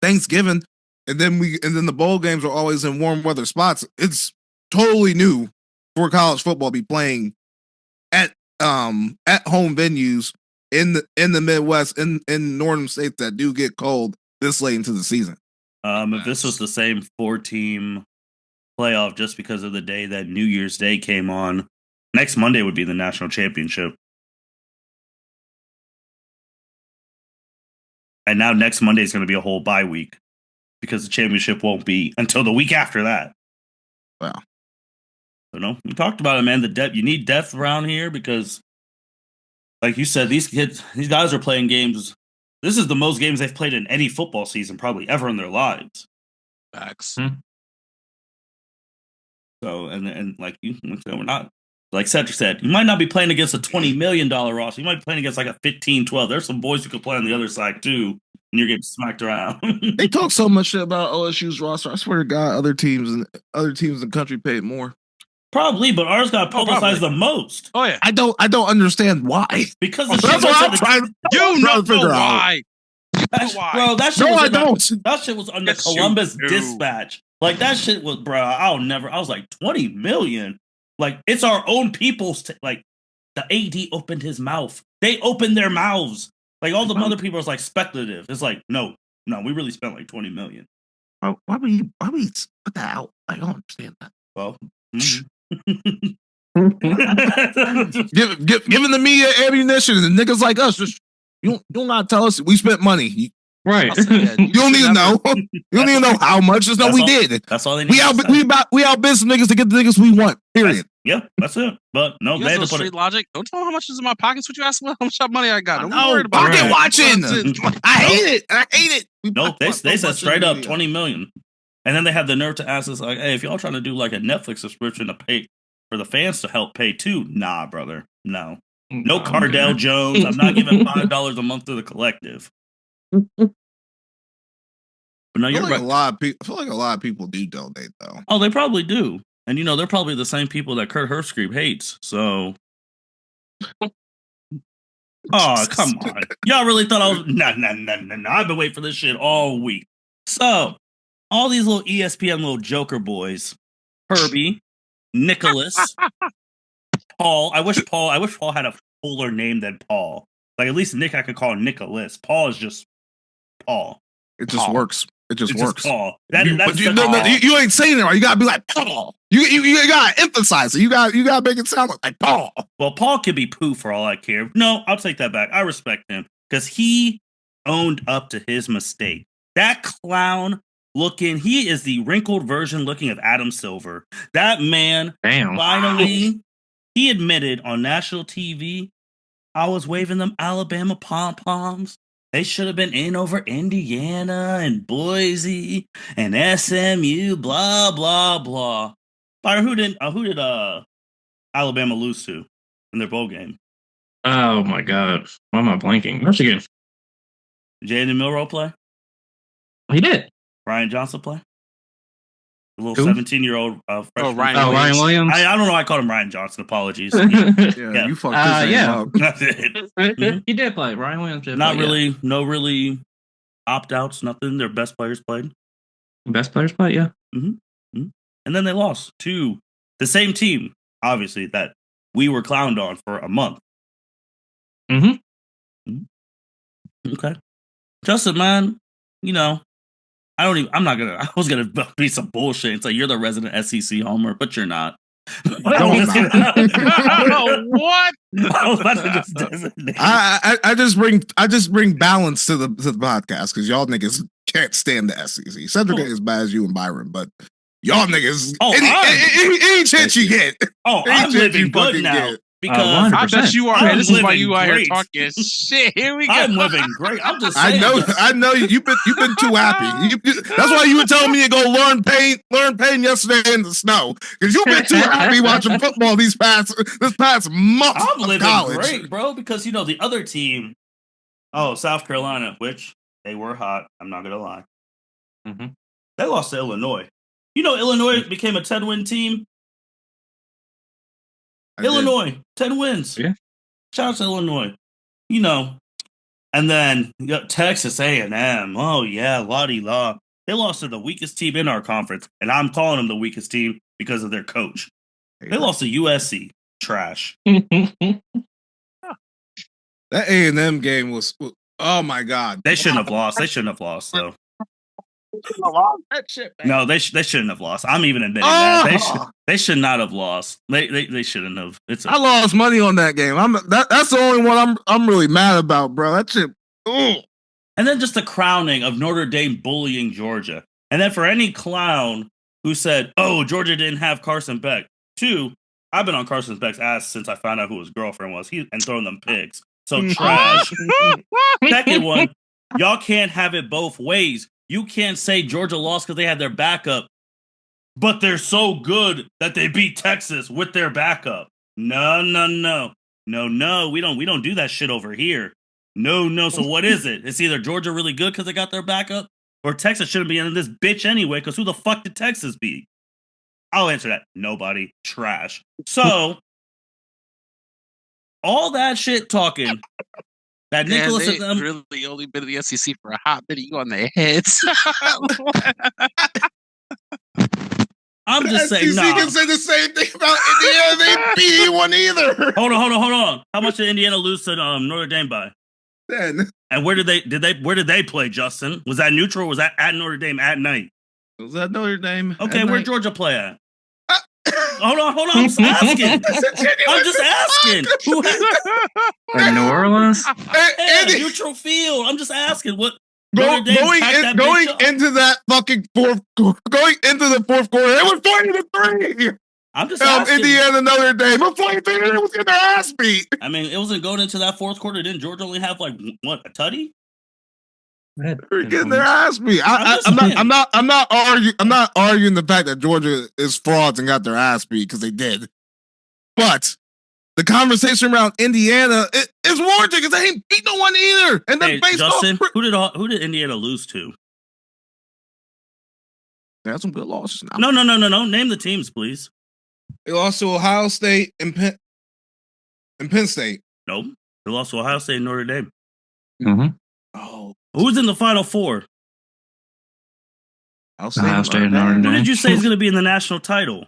Thanksgiving, and then the bowl games are always in warm weather spots. It's totally new for college football to be playing at home venues in the Midwest in northern states that do get cold this late into the season. If this was the same 4-team playoff just because of the day that New Year's Day came on, next Monday would be the national championship. And now next Monday is going to be a whole bye week because the championship won't be until the week after that. Wow. So no, we talked about it, man. The depth, you need depth around here because, like you said, these guys are playing games. This is the most games they've played in any football season probably ever in their lives. Facts. So, and like you said, we're not, like Cedric said, you might not be playing against a $20 million roster. You might be playing against like a 15-12. There's some boys who could play on the other side too, and you're getting smacked around. They talk so much shit about OSU's roster. I swear to God, other teams in the country paid more. Probably, but ours got publicized the most. Oh yeah, I don't understand why. Because that's what I'm trying to figure out. Bro, that shit that shit was under Columbus Dispatch. Like that shit was, bro. I was like 20 million. Like it's our own people's. Like the AD opened his mouth. They opened their mouths. Like all the other people was like speculative. It's like no, we really spent like 20 million. Why would you put that out? I don't understand that. Well, giving the media ammunition and niggas like us just you don't gotta tell us we spent money. Right. You don't even know. You don't even know how much. Just know we did. That's all they need. We outbid some niggas to get the niggas we want. Period. That's it. But no, they had to put it. Logic. Don't tell me how much is in my pockets. What you ask me? How much money I got? Don't worry about it. Watching. I hate it. No, they said straight up 20 million. And then they had the nerve to ask us like, hey, if y'all trying to do like a Netflix subscription to pay for the fans to help pay too, nah, brother. No Cardell Jones. I'm not giving $5 a month to the collective. But no, you're right. I feel like a lot of people do donate though. Oh, they probably do. And they're probably the same people that Kurt Herbstreit hates. So oh, come on. Y'all really thought I was no. I've been waiting for this shit all week. So all these little ESPN little joker boys, Herbie, Nicholas, Paul. I wish Paul had a fuller name than Paul. Like at least Nick I could call Nicholas. Paul is just Paul. It just works. It just works. Paul. You ain't saying it right. You gotta be like Paul. You gotta emphasize it. You gotta make it sound like Paul. Well, Paul could be poo for all I care. No, I'll take that back. I respect him because he owned up to his mistake. That clown looking, he is the wrinkled version looking of Adam Silver. That man, finally, he admitted on national TV, I was waving them Alabama pom-poms. They should have been in over Indiana and Boise and SMU, blah, blah, blah. Byron, who did Alabama lose to in their bowl game? Oh, my God. Why am I blanking? Michigan. Jaden Milroe play? He did. Ryan Johnson play? The little 17-year-old freshman. Ryan Williams. I don't know why I called him Ryan Johnson. Apologies. You fucked his name up. That's it. He did play. Ryan Williams did Not play, really. No really opt-outs. Nothing. Their best players played. Best players played, yeah. And then they lost to the same team, obviously, that we were clowned on for a month. Okay. Justin, man, I was gonna be some bullshit and say you're the resident SEC homer, but you're not. What? I was about to just designate. I just bring balance to the podcast because y'all niggas can't stand the SEC. Cedric ain't as bad as you and Byron, but y'all niggas any chance you get. I'm living good now. Because I bet you are. Man, this is why you out here talking shit. Here we go. I'm living great. I'm just saying. I know you've been too happy. That's why you were telling me to go learn paint yesterday in the snow. Because you've been too happy watching football this past month. I'm living college. Great, bro, because the other team, South Carolina, which they were hot, I'm not gonna lie. Mm-hmm. They lost to Illinois. Illinois became a 10-win team. Illinois, 10 wins. Yeah. Shout out to Illinois. And then Texas A&M. Oh, yeah, la-di-la. They lost to the weakest team in our conference, and I'm calling them the weakest team because of their coach. They lost to USC. Trash. That A&M game was, oh, my God. They shouldn't have lost. Though. That shit, man. No, they shouldn't have lost. I'm even admitting that they should not have lost. They shouldn't have. I lost money on that game. That's the only one I'm really mad about, bro. That shit. Ugh. And then just the crowning of Notre Dame bullying Georgia, and then for any clown who said, "Oh, Georgia didn't have Carson Beck." 2, I've been on Carson Beck's ass since I found out who his girlfriend was. And throwing them pigs. So trash. Second one, y'all can't have it both ways. You can't say Georgia lost because they had their backup, but they're so good that they beat Texas with their backup. No. We don't do that shit over here. No. So what is it? It's either Georgia really good because they got their backup, or Texas shouldn't be in this bitch anyway because who the fuck did Texas beat? I'll answer that. Nobody. Trash. So all that shit talking. That Nicholas they really only been in the SEC for a hot minute. You on their heads. I'm just saying, no. You can say the same thing about Indiana. They beat anyone either. Hold on. How much did Indiana lose to Notre Dame by? 10. And where did they play, Justin? Was that neutral? Or was that at Notre Dame at night? Was that Notre Dame? Okay, where'd Georgia play at? Hold on. I'm just asking. In New Orleans? Neutral field. I'm just asking what. Going into the fourth quarter, it was 40-3. I'm just asking. Indiana Notre Dame. It was getting their ass beat. I mean, it wasn't going into that fourth quarter. Didn't Georgia only have a tutty? They're getting their ass beat. I'm not arguing the fact that Georgia is frauds and got their ass beat because they did. But the conversation around Indiana is warranted because they ain't beat no one either. And then Justin, who did Indiana lose to? They had some good losses now. No. Name the teams, please. They lost to Ohio State and Penn State. Nope. They lost to Ohio State and Notre Dame. Mm-hmm. Oh. Who's in the Final Four? Ohio State and Notre Dame. Who did you say is going to be in the national title?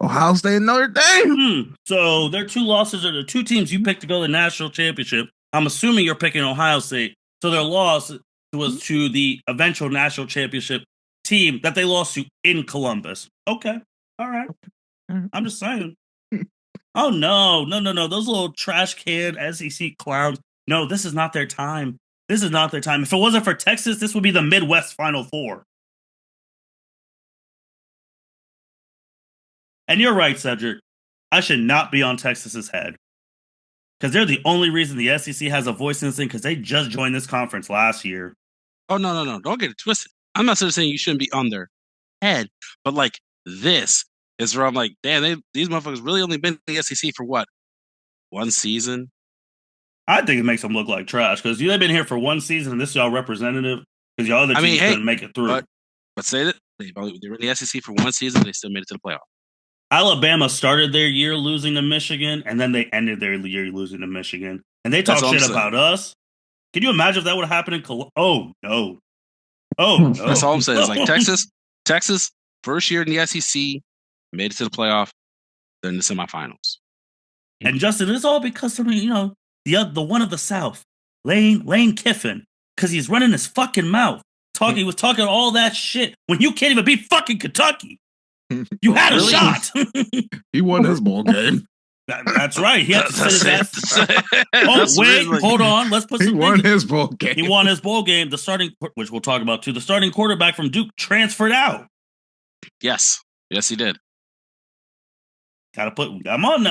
Ohio State and Notre Dame. So their 2 losses are the 2 teams you picked to go to the national championship. I'm assuming you're picking Ohio State. So their loss was to the eventual national championship team that they lost to in Columbus. Okay. All right. I'm just saying. Oh, no. Those little trash can SEC clowns. No, this is not their time. If it wasn't for Texas, this would be the Midwest Final Four. And you're right, Cedric. I should not be on Texas's head. Because they're the only reason the SEC has a voice in this thing because they just joined this conference last year. Oh, no. Don't get it twisted. I'm not saying you shouldn't be on their head. But, this is where I'm like, damn, these motherfuckers really only been in the SEC for what? 1 season? I think it makes them look like trash because they've been here for 1 season and this is y'all representative because y'all other teams couldn't make it through. But say that they were in the SEC for 1 season, they still made it to the playoff. Alabama started their year losing to Michigan, and then they ended their year losing to Michigan. And they talk shit about us. Can you imagine if that would have happened in Oh, no. That's all I'm saying. It's like Texas, first year in the SEC, made it to the playoff, then the semifinals. And Justin, it's all because of, the one of the South, Lane Kiffin, because he's running his fucking mouth, talking. He was talking all that shit when you can't even beat fucking Kentucky. You had a shot. He won his bowl game. That's right. He had to sit his ass. Oh, wait, hold on. Let's put. He won his bowl game. He won his bowl game. The starting, which we'll talk about too. The starting quarterback from Duke transferred out. Yes, he did. Gotta put. I'm on.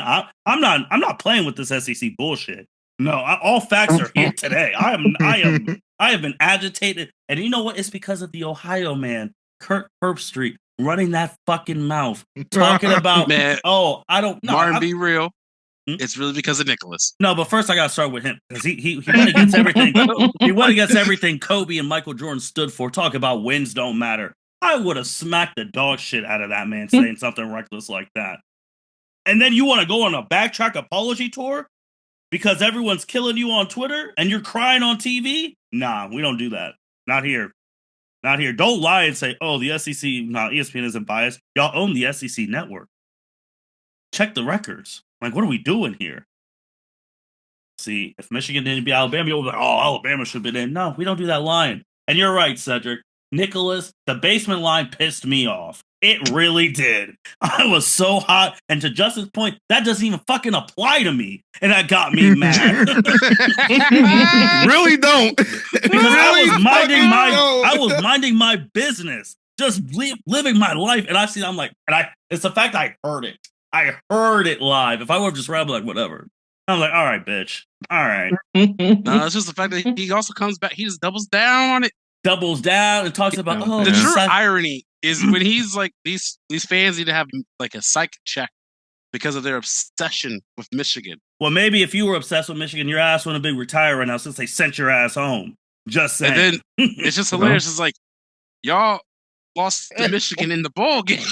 I'm not playing with this SEC bullshit. No, all facts are here today. I have been agitated, and you know what? It's because of the Ohio man, Kurt Herbstreit, running that fucking mouth, talking about. Man, I don't know. Martin, be real. It's really because of Nicholas. No, but first I gotta start with him because he went against everything. He went against everything Kobe and Michael Jordan stood for. Talk about wins don't matter. I would have smacked the dog shit out of that man saying something reckless like that. And then you want to go on a backtrack apology tour because everyone's killing you on Twitter and you're crying on TV? Nah, we don't do that. Not here. Not here. Don't lie and say, oh, the SEC, ESPN isn't biased. Y'all own the SEC network. Check the records. Like, what are we doing here? See, if Michigan didn't beat Alabama, you'll be like, oh, Alabama should have been in. No, we don't do that line. And you're right, Cedric. Nicholas, the basement line pissed me off. It really did. I was so hot. And to Justin's point, that doesn't even fucking apply to me. And that got me mad. Really don't. Because Really I was minding my business. Just living my life. And I'm like, it's the fact I heard it. I heard it live. If I would have just read, I'd be like, whatever. I'm like, all right, bitch. All right. No, it's just the fact that he also comes back. He just doubles down on it. Doubles down and talks about the true irony is when he's like these fans need to have like a psych check because of their obsession with Michigan. Well, maybe if you were obsessed with Michigan, your ass wouldn't be retired right now since they sent your ass home. Just saying. And then it's just hilarious. It's like y'all lost to Michigan in the bowl game.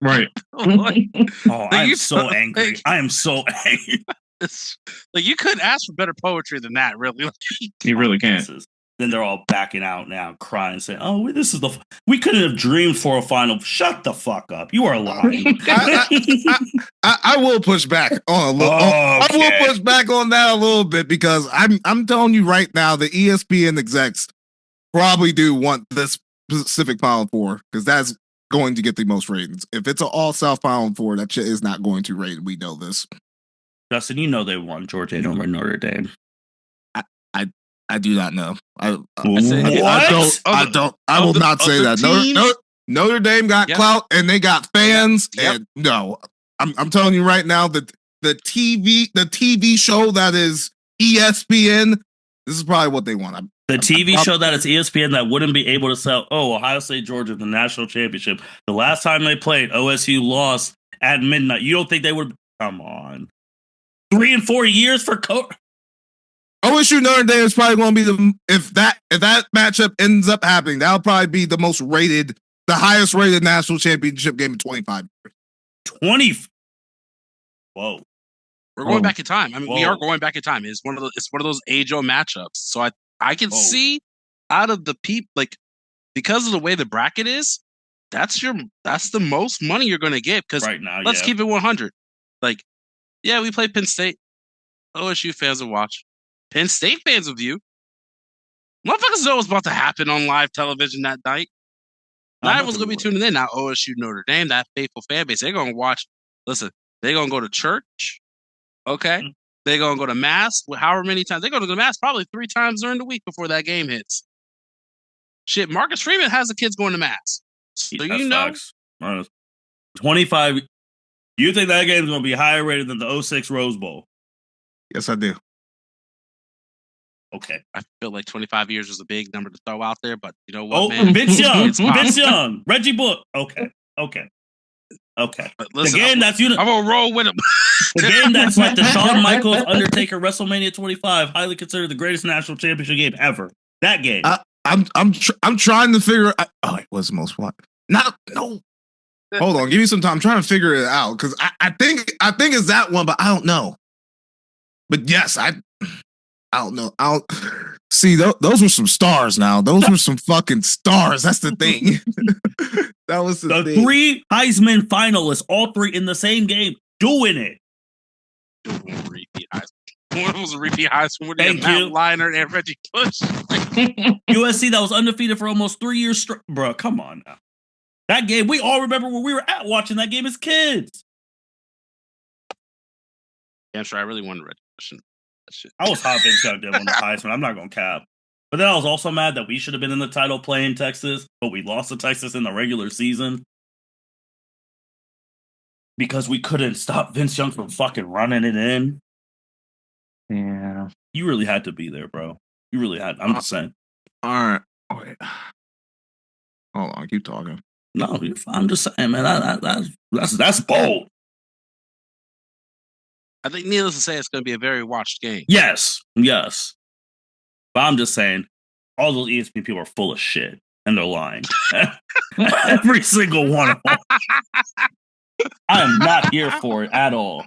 Right. I am so angry. I am so angry. It's like you couldn't ask for better poetry than that, really. You really can't. Then they're all backing out now, crying, saying, "Oh, we couldn't have dreamed for a final." Shut the fuck up! You are lying. I will push back on a little. I will push back on that a little bit because I'm telling you right now, the ESPN execs probably do want this specific Final Four because that's going to get the most ratings. If it's an all South Final Four, that shit is not going to rate. We know this. Justin, you know they won Georgia over Notre Dame. I do not know. I will not say that. Notre Dame got clout and they got fans. Yep. And no, I'm telling you right now that the TV show that is ESPN, this is probably what they want. The TV show that is ESPN that wouldn't be able to sell. Oh, Ohio State, Georgia, the national championship. The last time they played, OSU lost at midnight. You don't think they would? Come on, 3 and 4 years for OSU Notre Dame is probably going to be if that matchup ends up happening, that'll probably be the highest rated national championship game in 25 years. 20. Whoa. We're going back in time. I mean, we are going back in time. It's one of those age-old matchups. So I can see out of the because of the way the bracket is, that's the most money you're going to get. Because right now, let's keep it 100. Like, yeah, we play Penn State. OSU fans will watch. Penn State fans will view. Motherfuckers know what's about to happen on live television that night. Not everyone's going to be tuning in. Now, OSU Notre Dame, that faithful fan base, they're going to watch. Listen, they're going to go to church. Okay? They're going to go to mass however many times. They're going to go to mass probably 3 times during the week before that game hits. Shit, Marcus Freeman has the kids going to mass. So you know. Facts. 25. You think that game is going to be higher rated than the 06 Rose Bowl? Yes, I do. Okay. I feel like 25 years was a big number to throw out there, but you know what, man? Vince Young. Reggie Bush. Okay. But listen, the game I'm going to roll with him. The game that's like the Shawn Michaels Undertaker WrestleMania 25, highly considered the greatest national championship game ever. That game. I'm trying to figure out. Oh, it was the most fun. No. Hold on, give me some time. I'm trying to figure it out because I think it's that one, but I don't know. But yes, I don't know. See, those were some stars now. Those were some fucking stars. That's the thing. That was the thing. 3 Heisman finalists, all 3 in the same game, doing it. One was a repeat Heisman with Matt Leinart and Reggie Bush. USC that was undefeated for almost 3 years straight. Bro, come on now. That game, we all remember where we were at watching that game as kids. Yeah, I'm sure. I really wanted recognition. That shit. I was hot Vince Young did win the Heisman. I'm not going to cap. But then I was also mad that we should have been in the title play in Texas, but we lost to Texas in the regular season because we couldn't stop Vince Young from fucking running it in. Yeah. You really had to be there, bro. You really had. I'm just saying. All right. Wait. Hold on. Keep talking. No, you're fine. I'm just saying, man. That's bold. I think needless to say, it's going to be a very watched game. Yes. But I'm just saying, all those ESPN people are full of shit, and they're lying. Every single one of them. I am not here for it at all.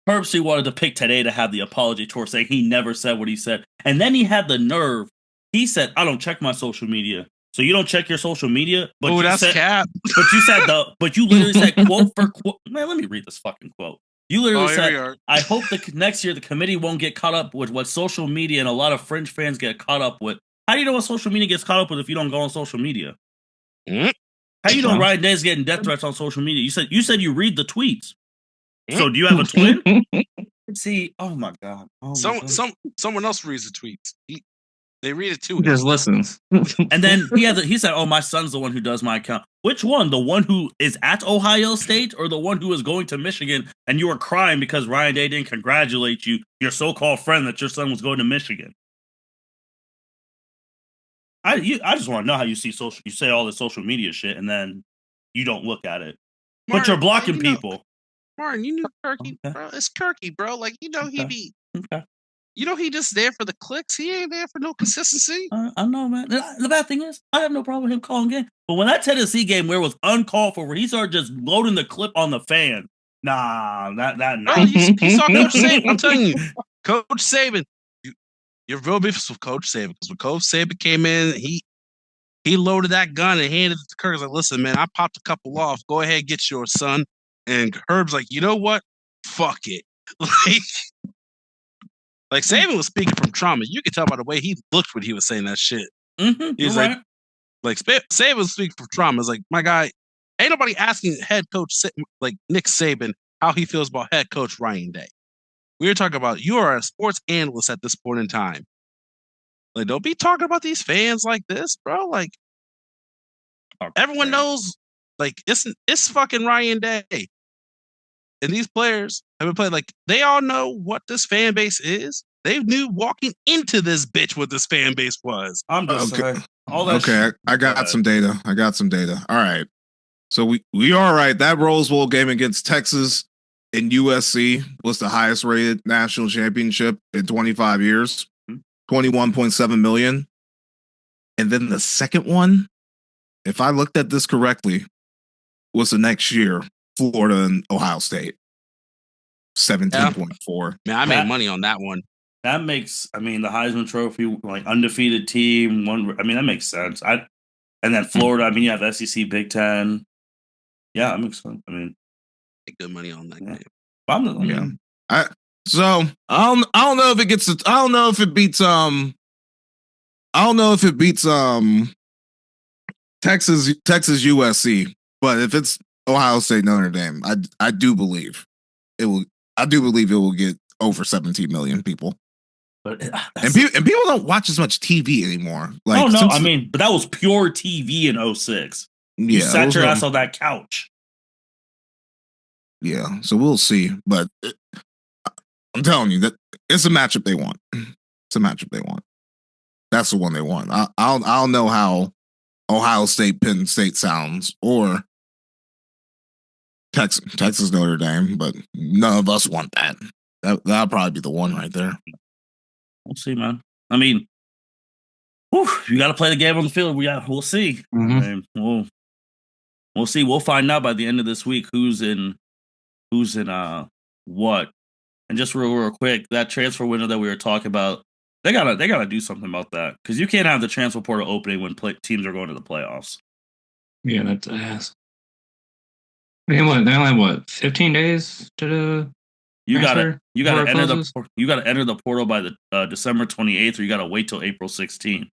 Herbstreit wanted to pick today to have the apology tour, saying he never said what he said. And then he had the nerve. He said, I don't check my social media. So you don't check your social media? But that's cap. But you literally said quote for quote. Man, let me read this fucking quote. You literally said, I hope next year the committee won't get caught up with what social media and a lot of Fringe fans get caught up with. How do you know what social media gets caught up with if you don't go on social media? How you know Ryan Day's getting death threats on social media? You said you read the tweets. So do you have a twin? See, oh my god. Someone else reads the tweets. They read it too. He just listens. And then he said, oh, my son's the one who does my account. Which one? The one who is at Ohio State or the one who is going to Michigan and you were crying because Ryan Day didn't congratulate you, your so-called friend, that your son was going to Michigan? I just want to know how you say all this social media shit and then you don't look at it. Martin, but you're blocking people. Martin, you knew Kirky, bro. It's Kirky, bro. Like, he be... Okay. He just there for the clicks. He ain't there for no consistency. I know, man. The bad thing is, I have no problem with him calling game. But when that Tennessee game where it was uncalled for, where he started just loading the clip on the fan, nah. He saw Coach Saban. I'm telling you, Coach Saban. You're real beef with Coach Saban because when Coach Saban came in, he loaded that gun and handed it to Kirk. He's like, listen, man, I popped a couple off. Go ahead, get yours, son. And Herb's like, you know what? Fuck it. Like Saban was speaking from trauma. You could tell by the way he looked when he was saying that shit. He's like Saban was speaking from trauma. It's like, my guy, ain't nobody asking head coach like Nick Saban how he feels about head coach Ryan Day. We're talking about you are a sports analyst at this point in time. Like, don't be talking about these fans like this, bro. Like, everyone knows, like, it's fucking Ryan Day. And these players have been playing, like, they all know what this fan base is. They knew walking into this bitch what this fan base was. I'm just saying. I got some data. All right. So we are right. That Rose Bowl game against Texas and USC was the highest rated national championship in 25 years. 21.7 million. And then the second one, if I looked at this correctly, was the next year, Florida and Ohio State. 17.4. Man, I made money on that one. That makes, the Heisman Trophy, like undefeated team, that makes sense. And then Florida, you have SEC, Big Ten. Yeah, that makes sense. Make good money on that game. I don't know if it gets. I don't know if it beats. Texas USC, but if it's Ohio State Notre Dame, I do believe it will. I do believe it will get over 17 million people. But and people don't watch as much TV anymore. Like, but that was pure TV in 06. You sat your ass on that couch. Yeah, so we'll see. But I'm telling you that it's a matchup they want. It's a matchup they want. That's the one they want. I'll know how Ohio State, Penn State sounds, or Texas Notre Dame, but none of us want that. That'll probably be the one right there. We'll see, man. You got to play the game on the field. We'll see. Mm-hmm. We'll see. We'll find out by the end of this week who's in what. And just real quick, that transfer window that we were talking about, they gotta do something about that, because you can't have the transfer portal opening when teams are going to the playoffs. Yeah, that's ass. They only have 15 days to You transfer gotta before it enter closes? you gotta enter the portal by the December 28th, or you gotta wait till April 16th.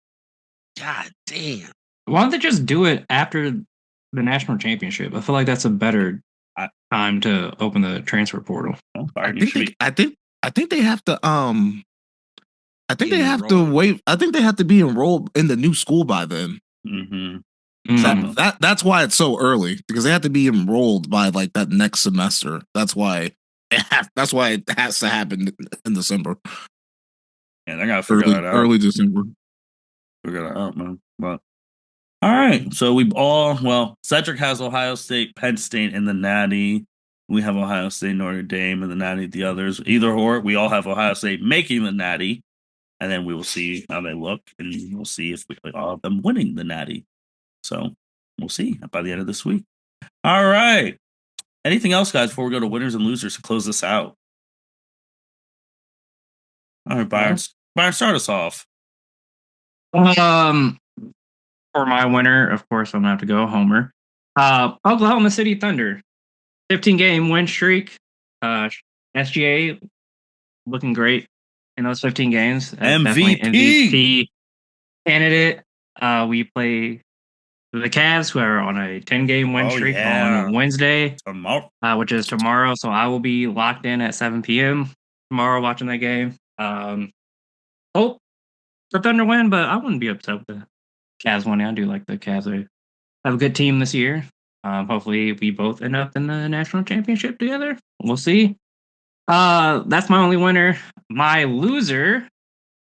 God damn. Why don't they just do it after the national championship? I feel like that's a better time to open the transfer portal. I think they have to I think they have to wait. I think they have to be enrolled in the new school by then. That's why it's so early, because they have to be enrolled by like that next semester. That's why it has to happen in December. Yeah, they gotta figure that out. Early December. Figure that out, man. But all right, so Cedric has Ohio State, Penn State in the Natty. We have Ohio State, Notre Dame in the Natty. The others, either or, we all have Ohio State making the Natty, and then we will see how they look, and we'll see if we all have them winning the Natty. So we'll see by the end of this week. All right. Anything else, guys, before we go to winners and losers to close this out? All right, Byron. Byron, start us off. For my winner, of course, I'm gonna have to go Homer. Oklahoma City Thunder, 15-game win streak. SGA looking great in those 15 games. MVP candidate. We play the Cavs, who are on a 10-game win streak on Wednesday, which is tomorrow. So I will be locked in at 7 p.m. tomorrow watching that game. Hope the Thunder win, but I wouldn't be upset with the Cavs winning. I do like the Cavs. They have a good team this year. Hopefully we both end up in the national championship together. We'll see. That's my only winner. My loser,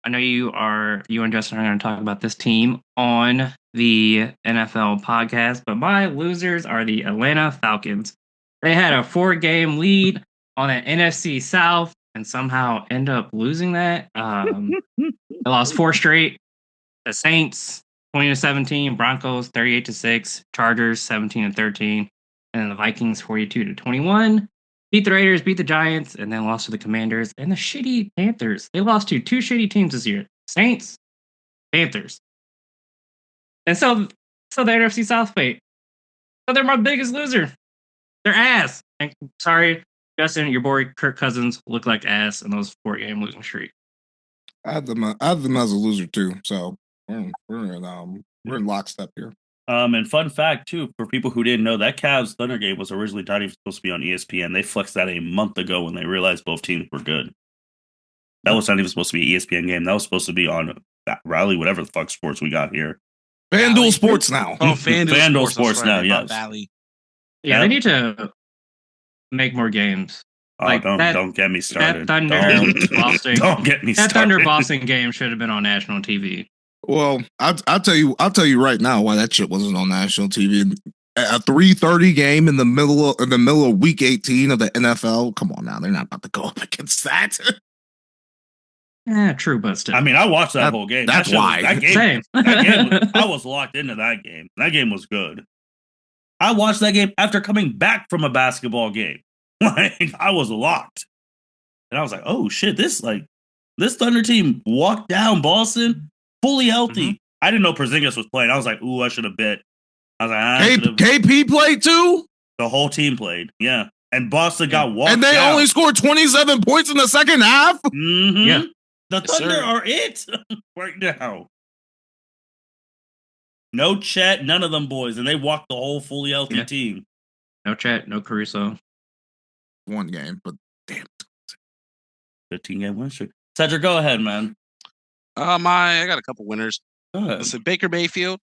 I know you and Justin are going to talk about this team on the NFL podcast, but my losers are the Atlanta Falcons. They had a 4-game lead on an NFC South and somehow end up losing that. They lost 4 straight. The Saints 20-17, Broncos 38-6, Chargers 17-13, and then the Vikings 42-21. Beat the Raiders, beat the Giants, and then lost to the Commanders and the shitty Panthers. They lost to 2 shitty teams this year: Saints, Panthers. And so the NFC South fate. So they're my biggest loser. They're ass. And sorry, Justin, your boy Kirk Cousins looked like ass in those 4-game losing streak. I have them as a loser too. So we're in lockstep here. And fun fact too, for people who didn't know, that Cavs Thunder game was originally not even supposed to be on ESPN. They flexed that a month ago when they realized both teams were good. That was not even supposed to be an ESPN game. That was supposed to be on Raleigh, whatever the fuck sports we got here. FanDuel Sports now. Oh, FanDuel Sports now. Yes. Valley. Yeah, they need to make more games. Oh, don't get me started. That Thunder Boston. Don't get me started. That Thunder Boston game should have been on national TV. Well, I'll tell you right now why that shit wasn't on national TV. A 3:30 game in the middle of week 18 of the NFL. Come on now, they're not about to go up against that. Yeah, true, but still. I mean, I watched that whole game. That's why. I was locked into that game. That game was good. I watched that game after coming back from a basketball game. Like, I was locked. And I was like, oh shit, this Thunder team walked down Boston fully healthy. Mm-hmm. I didn't know Porzingis was playing. I was like, ooh, I should have bet. I was like, KP played too? The whole team played, yeah. And Boston got walked and they down. only scored 27 points in the second half? Mm-hmm. Yeah. The Thunder are it right now. No Chet, none of them boys, and they walked the whole fully healthy team. No Chet, no Caruso. One game, but damn. 15-game win streak. Cedric, go ahead, man. I got a couple winners. Go ahead. Listen, Baker Mayfield,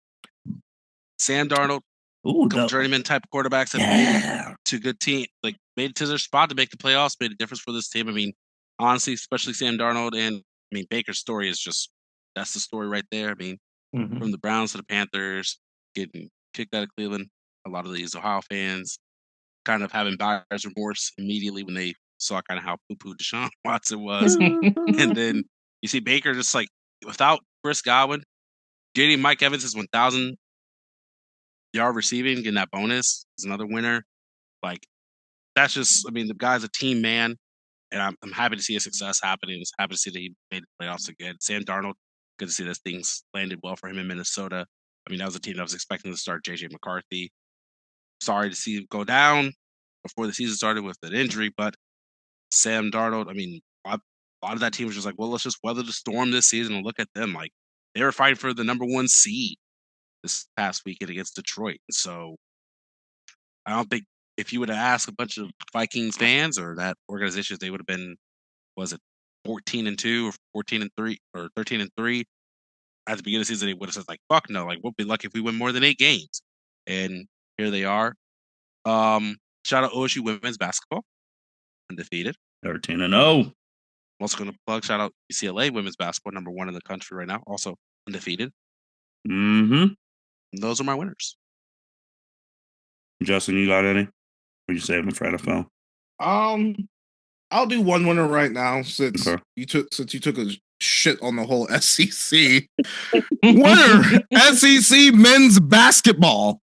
Sam Darnold, couple journeyman type of quarterbacks that made to a good team, like made it to their spot to make the playoffs, made a difference for this team. I mean, honestly, especially Sam Darnold, and I mean Baker's story is just that's the story right there. I mean, from the Browns to the Panthers, getting kicked out of Cleveland, a lot of these Ohio fans kind of having buyer's remorse immediately when they saw kind of how poo-poo Deshaun Watson was. And then you see Baker just like without Chris Godwin, getting Mike Evans' 1,000 yard receiving, getting that bonus is another winner. Like that's just, I mean, the guy's a team man, and I'm happy to see his success happening. I'm happy to see that he made the playoffs again. Sam Darnold, good to see that things landed well for him in Minnesota. I mean, that was a team that was expecting to start JJ McCarthy. Sorry to see him go down before the season started with an injury, but Sam Darnold. I mean, a lot of that team was just like, well, let's just weather the storm this season and look at them. Like they were fighting for the number 1 seed this past weekend against Detroit. So I don't think if you would have asked a bunch of Vikings fans or that organization, they would have been, was it 14-2 or 14-3 or 13-3 at the beginning of the season? They would have said like, "Fuck no!" Like we'll be lucky if we win more than 8 games. And here they are. Shout out OSU women's basketball, undefeated. 13-0. I'm also going to plug shout out UCLA women's basketball, number 1 in the country right now, also undefeated. Mm-hmm. And those are my winners. Justin, you got any? Or you saving for NFL? I'll do one winner right now since you took a shit on the whole SEC. Winner SEC men's basketball,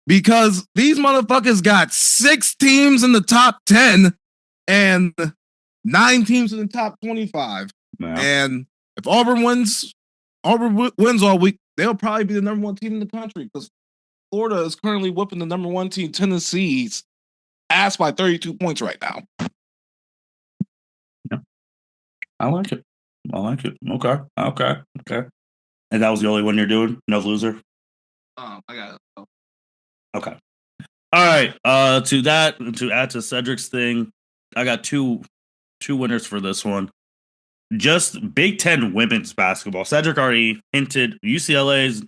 because these motherfuckers got 6 teams in the top 10 and 9 teams in the top 25. Wow. And if Auburn wins all week, they'll probably be the number 1 team in the country, because Florida is currently whooping the number 1 team, Tennessee's ass, by 32 points right now. Yeah. I like it. Okay. And that was the only one you're doing? No loser? I got it. Okay. All right. To add to Cedric's thing, I got two winners for this one. Just Big Ten women's basketball. Cedric already hinted UCLA's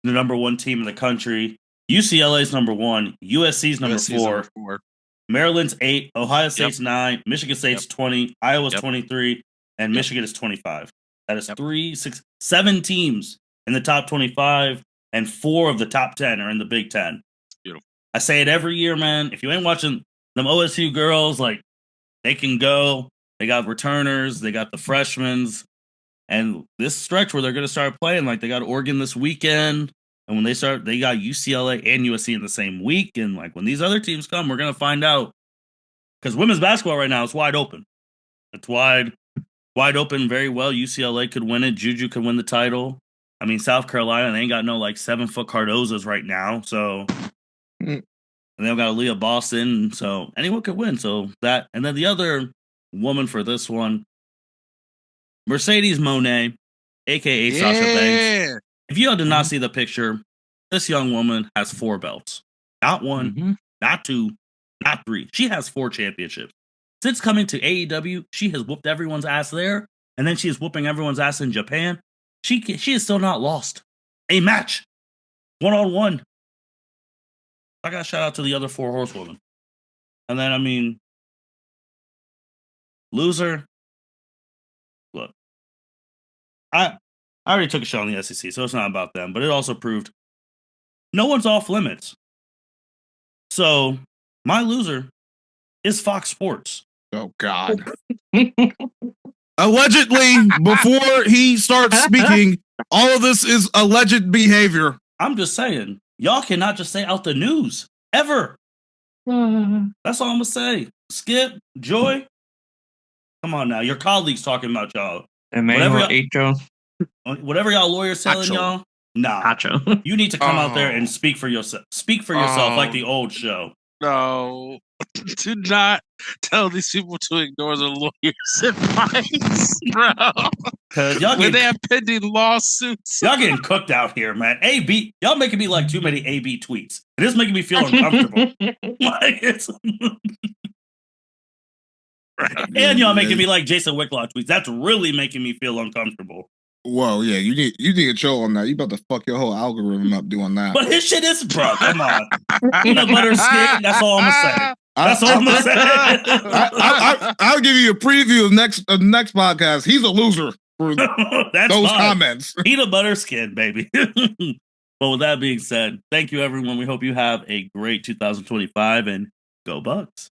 the number 1 team in the country. UCLA's number 1. USC's number 4. Maryland's 8. Ohio State's 9. Michigan State's 20. Iowa's 23. And Michigan is 25. That is 3, 6, 7 teams in the top 25, and 4 of the top 10 are in the Big Ten. Beautiful. I say it every year, man. If you ain't watching them OSU girls, like, they can go. They got returners. They got the freshmen. And this stretch where they're going to start playing, like, they got Oregon this weekend. And when they start, they got UCLA and USC in the same week. And, like, when these other teams come, we're going to find out. Because women's basketball right now is wide open. It's wide open very well. UCLA could win it. Juju could win the title. I mean, South Carolina, they ain't got no, like, 7-foot Cardozas right now. So, and they've got Aaliyah Boston. So, anyone could win. So, that. And then the other woman for this one, Mercedes Monet, a.k.a. Sasha Banks. If you did not see the picture, this young woman has 4 belts. Not 1, not 2, not 3. She has 4 championships. Since coming to AEW, she has whooped everyone's ass there, and then she is whooping everyone's ass in Japan. She is still not lost a match, 1-on-1. I got to shout out to the other 4 horsewomen. And then, I mean, loser. Look, I already took a shot on the SEC, so it's not about them, but it also proved no one's off limits. So, my loser is Fox Sports. Oh, God. Allegedly, before he starts speaking, all of this is alleged behavior. I'm just saying, y'all cannot just say out the news, ever. That's all I'm going to say. Skip, Joy, come on now. Your colleagues talking about y'all. Whatever y'all lawyers telling y'all, nah. You need to come out there and speak for yourself. Speak for yourself like the old show. No. Do not tell these people to ignore the lawyers' advice, bro. When they have pending lawsuits. Y'all getting cooked out here, man. AB, y'all making me like too many AB tweets. It is making me feel uncomfortable. And y'all making me like Jason Wicklow tweets. That's really making me feel uncomfortable. Whoa, yeah, you need to chill on that. You about to fuck your whole algorithm up doing that. But his shit is, bro. Come on, peanut butter skin. That's all I'm gonna say. That's all I'm gonna say. I'll give you a preview of next podcast. He's a loser for those comments. Peanut butter skin, baby. But with that being said, thank you, everyone. We hope you have a great 2025 and go Bucks.